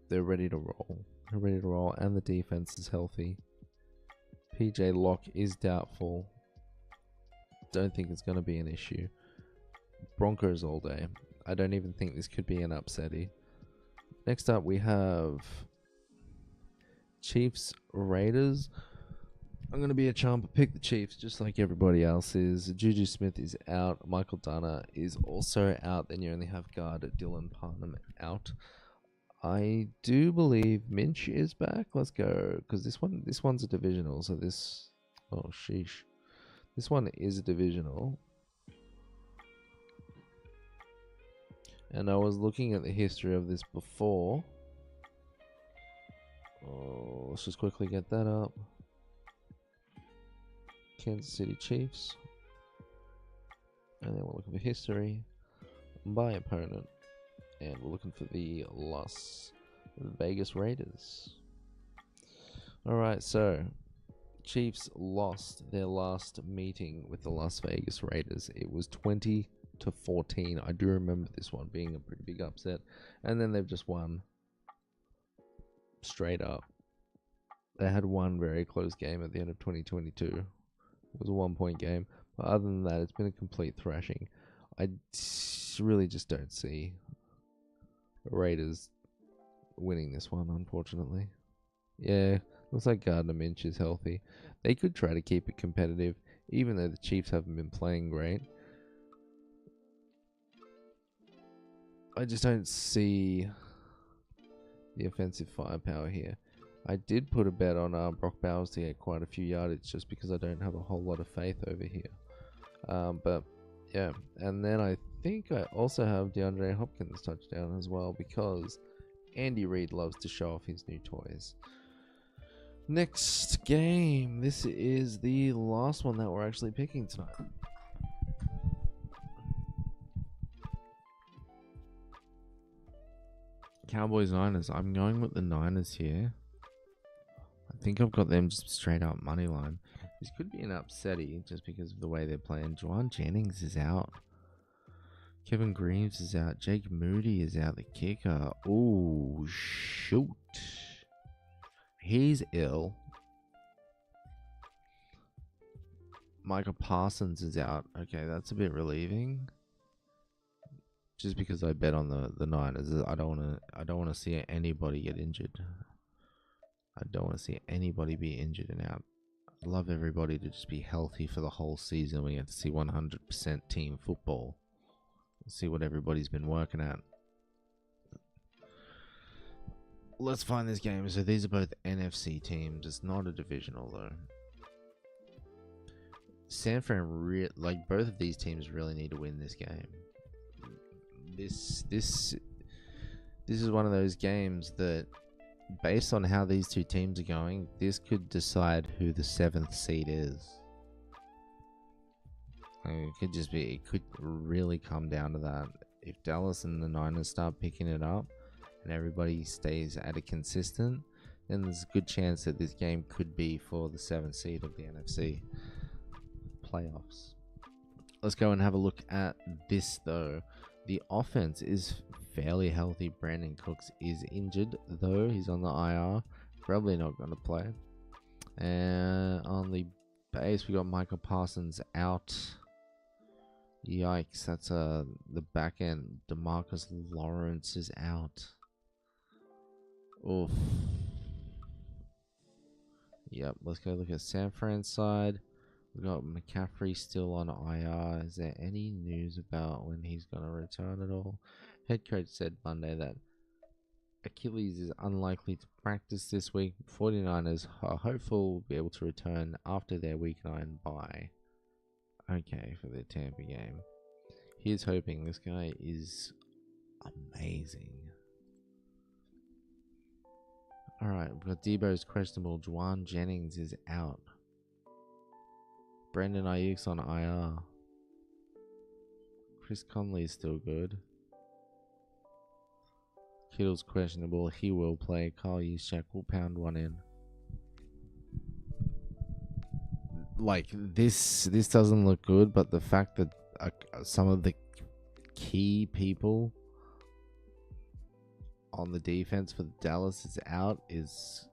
They're ready to roll. They're ready to roll, and the defense is healthy. PJ Locke is doubtful. Don't think it's going to be an issue. Broncos all day. I don't even think this could be an upsetty. Next up, we have Chiefs Raiders. I'm going to be a chump. Pick the Chiefs just like everybody else is. Juju Smith is out. Michael Dunner is also out. Then you only have guard Dylan Parham out. I do believe Minch is back. Let's go. Because this one's a divisional. So this... Oh, sheesh. This one is a divisional. And I was looking at the history of this before. Oh, let's just quickly get that up. Kansas City Chiefs. And then we're looking for history by opponent. And we're looking for the Las Vegas Raiders. Alright, so Chiefs lost their last meeting with the Las Vegas Raiders. It was 20-14. I do remember this one being a pretty big upset. And then they've just won straight up. They had one very close game at the end of 2022. It was a 1-point game. But other than that, it's been a complete thrashing. I really just don't see Raiders winning this one, unfortunately. Yeah, looks like Gardner Minch is healthy. They could try to keep it competitive, even though the Chiefs haven't been playing great. I just don't see the offensive firepower here. I did put a bet on Brock Bowers to get quite a few yardage just because I don't have a whole lot of faith over here. But yeah, and then I think I also have DeAndre Hopkins touchdown as well because Andy Reid loves to show off his new toys. Next game. This is the last one that we're actually picking tonight. Cowboys Niners. I'm going with the Niners here. I think I've got them just straight up money line. This could be an upsetty just because of the way they're playing. Juwan Jennings is out. Kevin Greaves is out. Jake Moody is out, the kicker. Oh, shoot. He's ill. Micah Parsons is out. Okay, that's a bit relieving. Just because I bet on the Niners. I don't want to see anybody get injured. I don't want to see anybody be injured and out. I love everybody to just be healthy for the whole season. We get to see 100% team football. See what everybody's been working at. Let's find this game. So these are both NFC teams. It's not a divisional though. San Fran, like both of these teams really need to win this game. This is one of those games that, based on how these two teams are going, this could decide who the 7th seed is. It could really come down to that. If Dallas and the Niners start picking it up and everybody stays at a consistent, then there's a good chance that this game could be for the 7th seed of the NFC playoffs. Let's go and have a look at this though. The offense is fairly healthy. Brandon Cooks is injured though. He's on the IR. Probably not going to play. And on the base, we got Michael Parsons out. Yikes, that's the back end. DeMarcus Lawrence is out. Oof. Yep, let's go look at San Fran's side. We got McCaffrey still on IR. Is there any news about when he's going to return at all? Head coach said Monday that Achilles is unlikely to practice this week. 49ers are hopeful will be able to return after their week 9 bye. Okay, for their Tampa game. Here's hoping. This guy is amazing. Alright, we've got Debo's questionable. Juwan Jennings is out. Brandon Ayuk's on IR. Chris Conley is still good. Kittle's questionable. He will play. Kyle Juszczyk will pound one in. Like, this doesn't look good, but the fact that some of the key people on the defense for Dallas is out is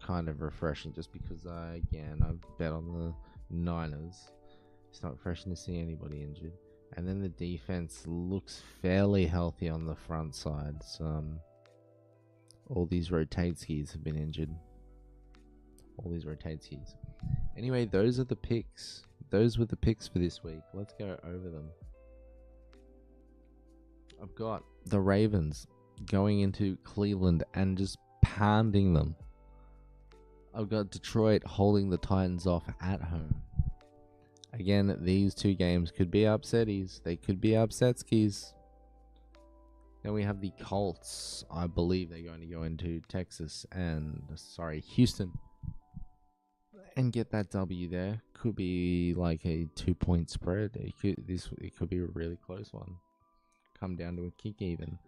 kind of refreshing, just because I've bet on the Niners. It's not refreshing to see anybody injured. And then the defense looks fairly healthy on the front side. So, all these rotate skis have been injured. All these rotate skis. Anyway, those are the picks. Those were the picks for this week. Let's go over them. I've got the Ravens going into Cleveland and just pounding them. I've got Detroit holding the Titans off at home. Again, these two games could be upsetties. They could be upset skis. Then we have the Colts. I believe they're going to go into Houston, and get that W there. Could be like a 2-point spread. It could be a really close one. Come down to a kick even.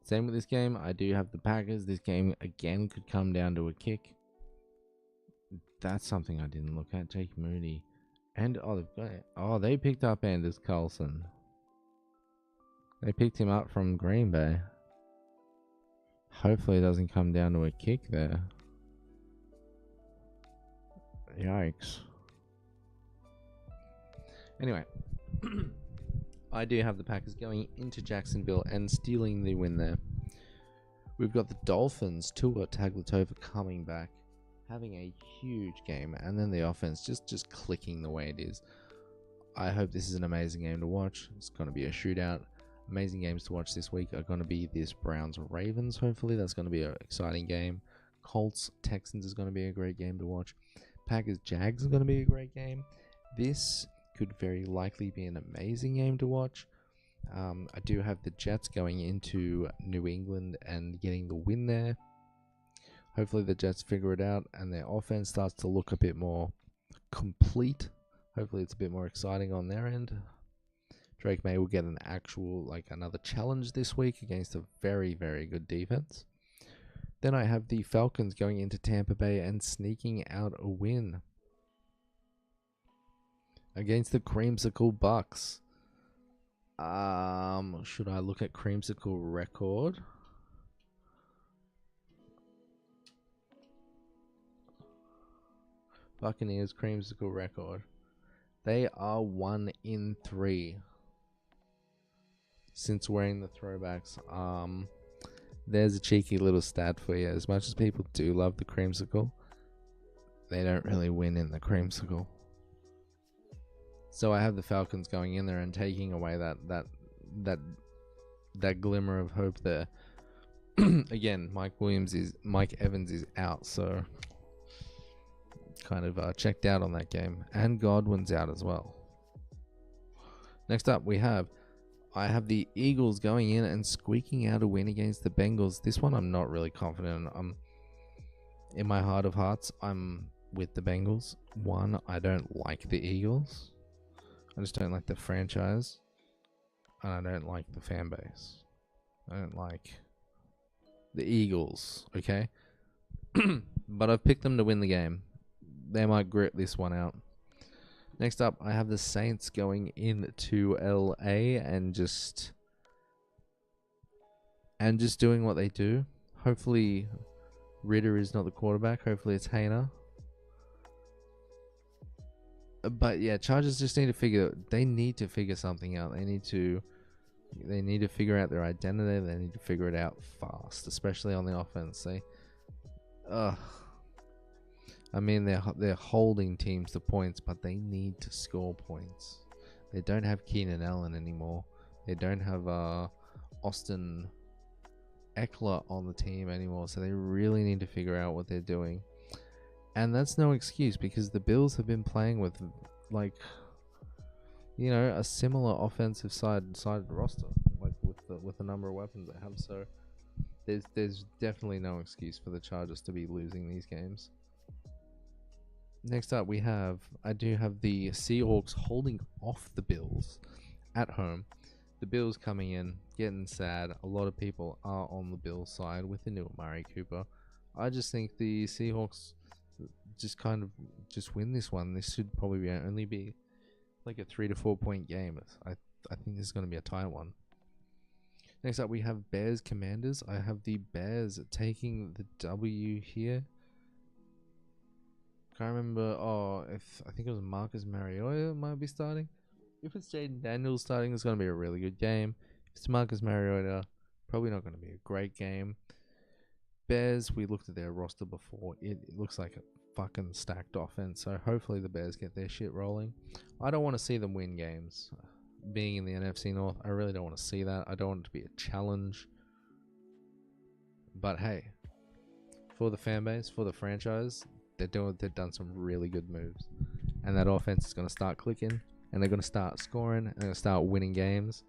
Same with this game. I do have the Packers. This game again could come down to a kick. That's something I didn't look at. Jake Moody. And they picked up Anders Carlson. They picked him up from Green Bay. Hopefully it doesn't come down to a kick there. Yikes. Anyway, I do have the Packers going into Jacksonville and stealing the win there. We've got the Dolphins, Tua Tagovailoa coming back, having a huge game, and then the offense just clicking the way it is. I hope this is an amazing game to watch. It's going to be a shootout. Amazing games to watch this week are going to be this Browns-Ravens, hopefully. That's going to be an exciting game. Colts-Texans is going to be a great game to watch. Packers-Jags is going to be a great game. This could very likely be an amazing game to watch. I do have the Jets going into New England and getting the win there. Hopefully the Jets figure it out and their offense starts to look a bit more complete. Hopefully it's a bit more exciting on their end. Drake May will get another challenge this week against a very, very good defense. Then I have the Falcons going into Tampa Bay and sneaking out a win against the Creamsicle Bucks. Should I look at Creamsicle record? Buccaneers Creamsicle record. They are 1-3 since wearing the throwbacks. There's a cheeky little stat for you. As much as people do love the Creamsicle, they don't really win in the Creamsicle. So I have the Falcons going in there and taking away that glimmer of hope there. Again, Mike Evans is out, so kind of checked out on that game, and Godwin's out as well. Next up, I have the Eagles going in and squeaking out a win against the Bengals. This one I'm not really confident in. In my heart of hearts, I'm with the Bengals. One, I don't like the Eagles. I just don't like the franchise, and I don't like the fan base. I don't like the Eagles, okay? But I've picked them to win the game. They might grit this one out. Next up, I have the Saints going into LA and just doing what they do. Hopefully, Ritter is not the quarterback. Hopefully, it's Hayner. But yeah, Chargers just need to figure something out. They need to figure out their identity. They need to figure it out fast, especially on the offense. They're holding teams to points, but they need to score points. They don't have Keenan Allen anymore. They don't have Austin Eckler on the team anymore, so they really need to figure out what they're doing. And that's no excuse, because the Bills have been playing with, a similar offensive side roster, with the number of weapons they have. So there's definitely no excuse for the Chargers to be losing these games. Next up, I do have the Seahawks holding off the Bills at home. The Bills coming in, getting sad. A lot of people are on the Bills side with the new Amari Cooper. I just think the Seahawks just win this one. This should probably only be like a 3 to 4 point game. I think this is going to be a tight one. Next up, we have Bears Commanders. I have the Bears taking the W here. Can't remember. Oh, if I think it was Marcus Mariota might be starting. If it's Jaden Daniels starting, it's going to be a really good game. If it's Marcus Mariota, probably not going to be a great game. Bears, we looked at their roster before. It looks like a fucking stacked offense. So hopefully the Bears get their shit rolling. I don't want to see them win games. Being in the NFC North, I really don't want to see that. I don't want it to be a challenge. But hey, for the fan base, for the franchise, they've done some really good moves. And that offense is going to start clicking. And they're going to start scoring. And they're going to start winning games.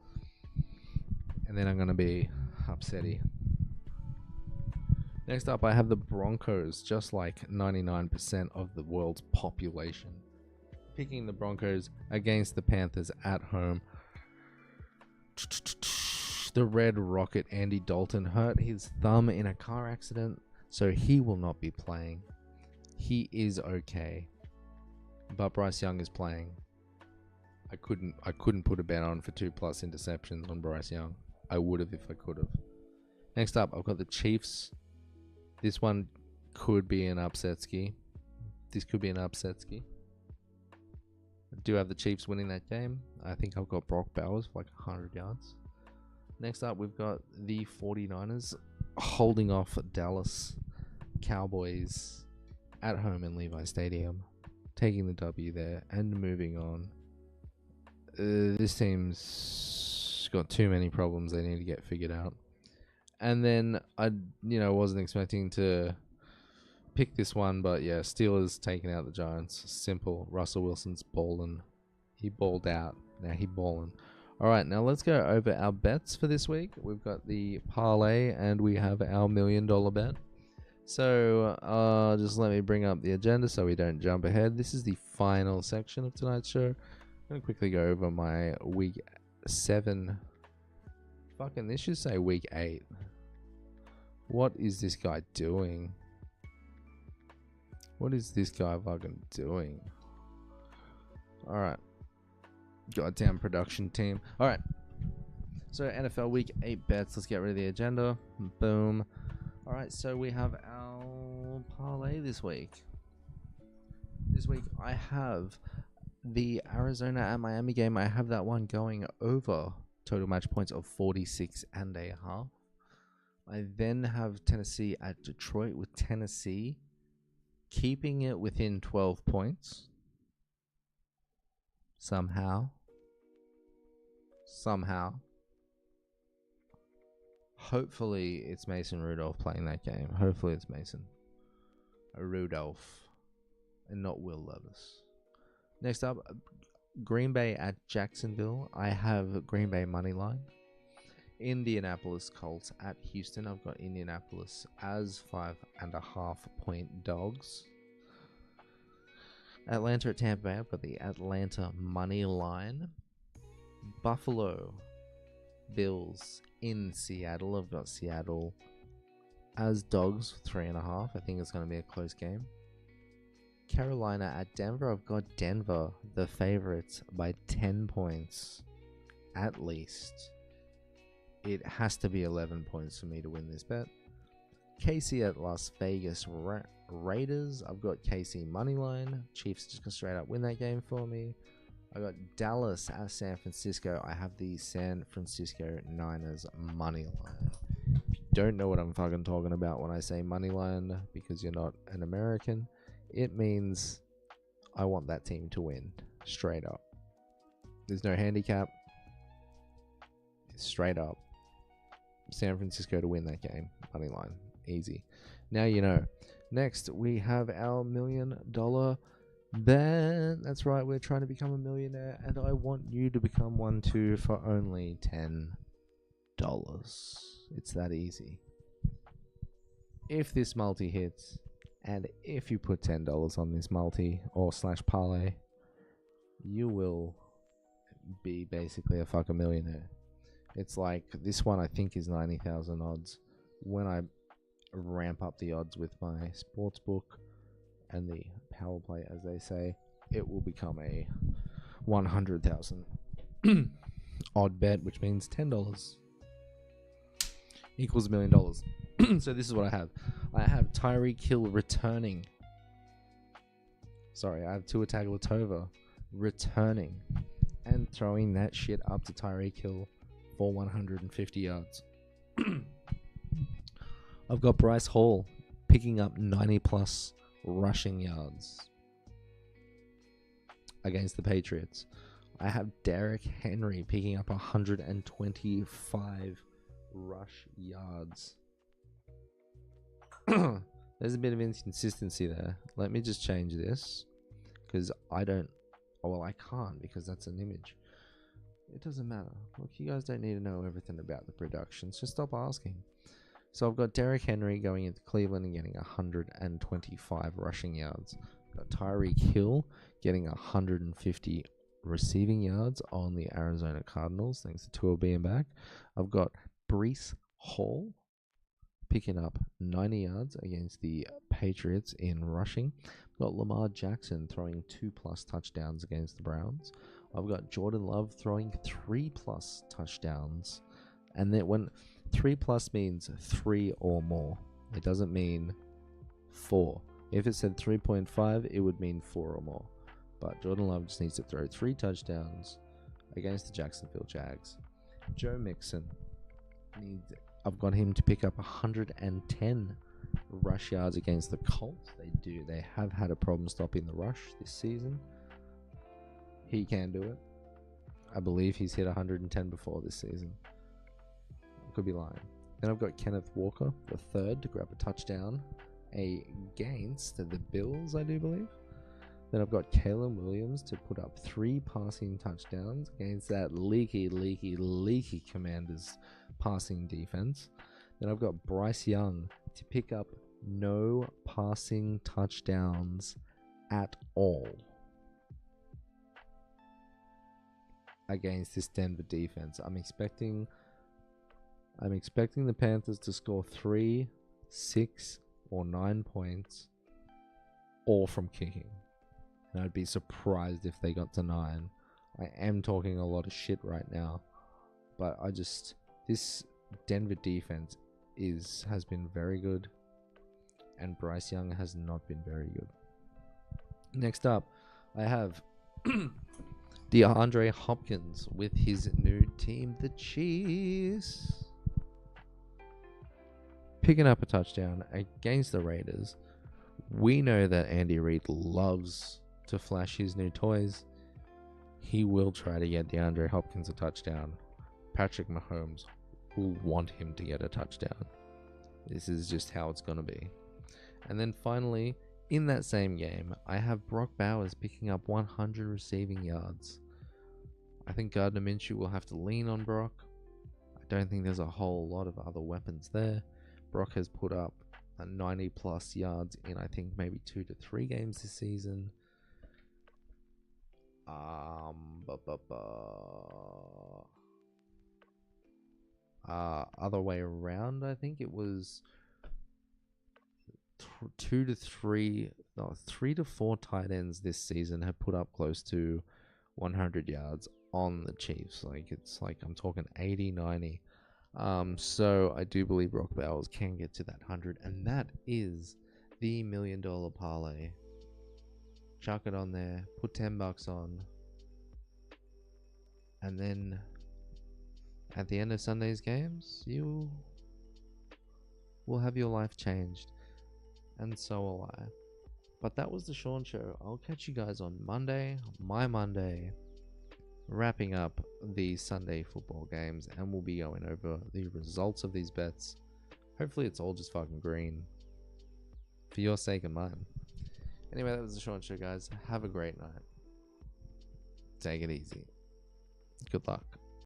And then I'm going to be upsetty. Next up, I have the Broncos, just like 99% of the world's population. Picking the Broncos against the Panthers at home. The Red Rocket, Andy Dalton, hurt his thumb in a car accident, so he will not be playing. He is okay. But Bryce Young is playing. I couldn't put a bet on for 2+ interceptions on Bryce Young. I would have if I could have. Next up, I've got the Chiefs. This one could be an upset ski. This could be an upset ski. I do have the Chiefs winning that game. I think I've got Brock Bowers for like 100 yards. Next up, we've got the 49ers holding off Dallas Cowboys at home in Levi Stadium, taking the W there and moving on. This team's got too many problems they need to get figured out. And then I wasn't expecting to pick this one, but yeah, Steelers taking out the Giants. Simple. Russell Wilson's balling. He balled out. Now he balling. All right, now let's go over our bets for this week. We've got the parlay and we have our $1 million bet. So just let me bring up the agenda so we don't jump ahead. This is the final section of tonight's show. I'm going to quickly go over my week 7. Fucking, this should say week 8. What is this guy doing? What is this guy fucking doing? Alright. Goddamn production team. Alright. So NFL week 8 bets. Let's get rid of the agenda. Boom. Alright, so we have our parlay this week. This week I have the Arizona at Miami game. I have that one going over total match points of 46.5. I then have Tennessee at Detroit, with Tennessee keeping it within 12 points. Somehow. Hopefully it's Mason Rudolph playing that game. Hopefully it's Mason Rudolph and not Will Levis. Next up, Green Bay at Jacksonville. I have Green Bay money line. Indianapolis Colts at Houston. I've got Indianapolis as 5.5 point dogs. Atlanta at Tampa Bay. I've got the Atlanta money line. Buffalo Bills in Seattle. I've got Seattle as dogs, 3.5. I think it's going to be a close game. Carolina at Denver. I've got Denver, the favorites, by 10 points at least. It has to be 11 points for me to win this bet. KC at Las Vegas Raiders. I've got KC moneyline. Chiefs just gonna straight up win that game for me. I got Dallas at San Francisco. I have the San Francisco Niners moneyline. If you don't know what I'm fucking talking about when I say moneyline, because you're not an American, it means I want that team to win straight up. There's no handicap. It's straight up San Francisco to win that game. Money line. Easy. Now you know. Next, we have our $1 million bet. That's right, we're trying to become a millionaire, and I want you to become one too for only $10. It's that easy. If this multi hits, and if you put $10 on this multi or / parlay, you will be basically a fucking millionaire. It's like, this one I think is 90,000 odds. When I ramp up the odds with my sports book and the power play, as they say, it will become a 100,000. Odd bet, which means $10 equals $1 million. So this is what I have. I have Tyreek Hill returning. Sorry, I have Tua Tagovailoa returning and throwing that shit up to Tyreek Hill for 150 yards. I've got Bryce Hall picking up 90 plus rushing yards against the Patriots. I have Derrick Henry picking up 125 rush yards. There's a bit of inconsistency there. Let me just change this because I can't because that's an image. It doesn't matter. Look, you guys don't need to know everything about the productions. Just stop asking. So I've got Derrick Henry going into Cleveland and getting 125 rushing yards. I've got Tyreek Hill getting 150 receiving yards on the Arizona Cardinals, thanks to Tua being back. I've got Bryce Hall picking up 90 yards against the Patriots in rushing. I've got Lamar Jackson throwing 2+ touchdowns against the Browns. I've got Jordan Love throwing 3+ touchdowns. And then when 3+ means 3 or more, it doesn't mean 4. If it said 3.5, it would mean 4 or more. But Jordan Love just needs to throw 3 touchdowns against the Jacksonville Jags. Joe Mixon, I've got him to pick up 110 rush yards against the Colts. They have had a problem stopping the rush this season. He can do it. I believe he's hit 110 before this season. I could be lying. Then I've got Kenneth Walker, the third, to grab a touchdown against the Bills, I do believe. Then I've got Kalen Williams to put up 3 passing touchdowns against that leaky Commanders passing defense. Then I've got Bryce Young to pick up no passing touchdowns at all against this Denver defense. I'm expecting the Panthers to score 3, 6, or 9 points, all from kicking. And I'd be surprised if they got to 9. I am talking a lot of shit right now, but this Denver defense has been very good, and Bryce Young has not been very good. Next up, I have DeAndre Hopkins with his new team, the Chiefs, picking up a touchdown against the Raiders. We know that Andy Reid loves to flash his new toys. He will try to get DeAndre Hopkins a touchdown. Patrick Mahomes will want him to get a touchdown. This is just how it's going to be. And then finally, in that same game, I have Brock Bowers picking up 100 receiving yards. I think Gardner Minshew will have to lean on Brock. I don't think there's a whole lot of other weapons there. Brock has put up 90 plus yards in, I think, maybe 2 to 3 games this season. Other way around, I think it was 3 to 4 tight ends this season have put up close to 100 yards on the Chiefs. I'm talking 80, 90. So I do believe Brock Bowers can get to that 100, and that is the $1 million parlay. Chuck it on there, put $10 on, and then at the end of Sunday's games, you will have your life changed, and so will I. But that was the Sean Show. I'll catch you guys on Monday, my Monday, wrapping up the Sunday football games, and we'll be going over the results of these bets. Hopefully it's all just fucking green for your sake and mine. Anyway, that was the Sean Show, guys. Have a great night. Take it easy. Good luck.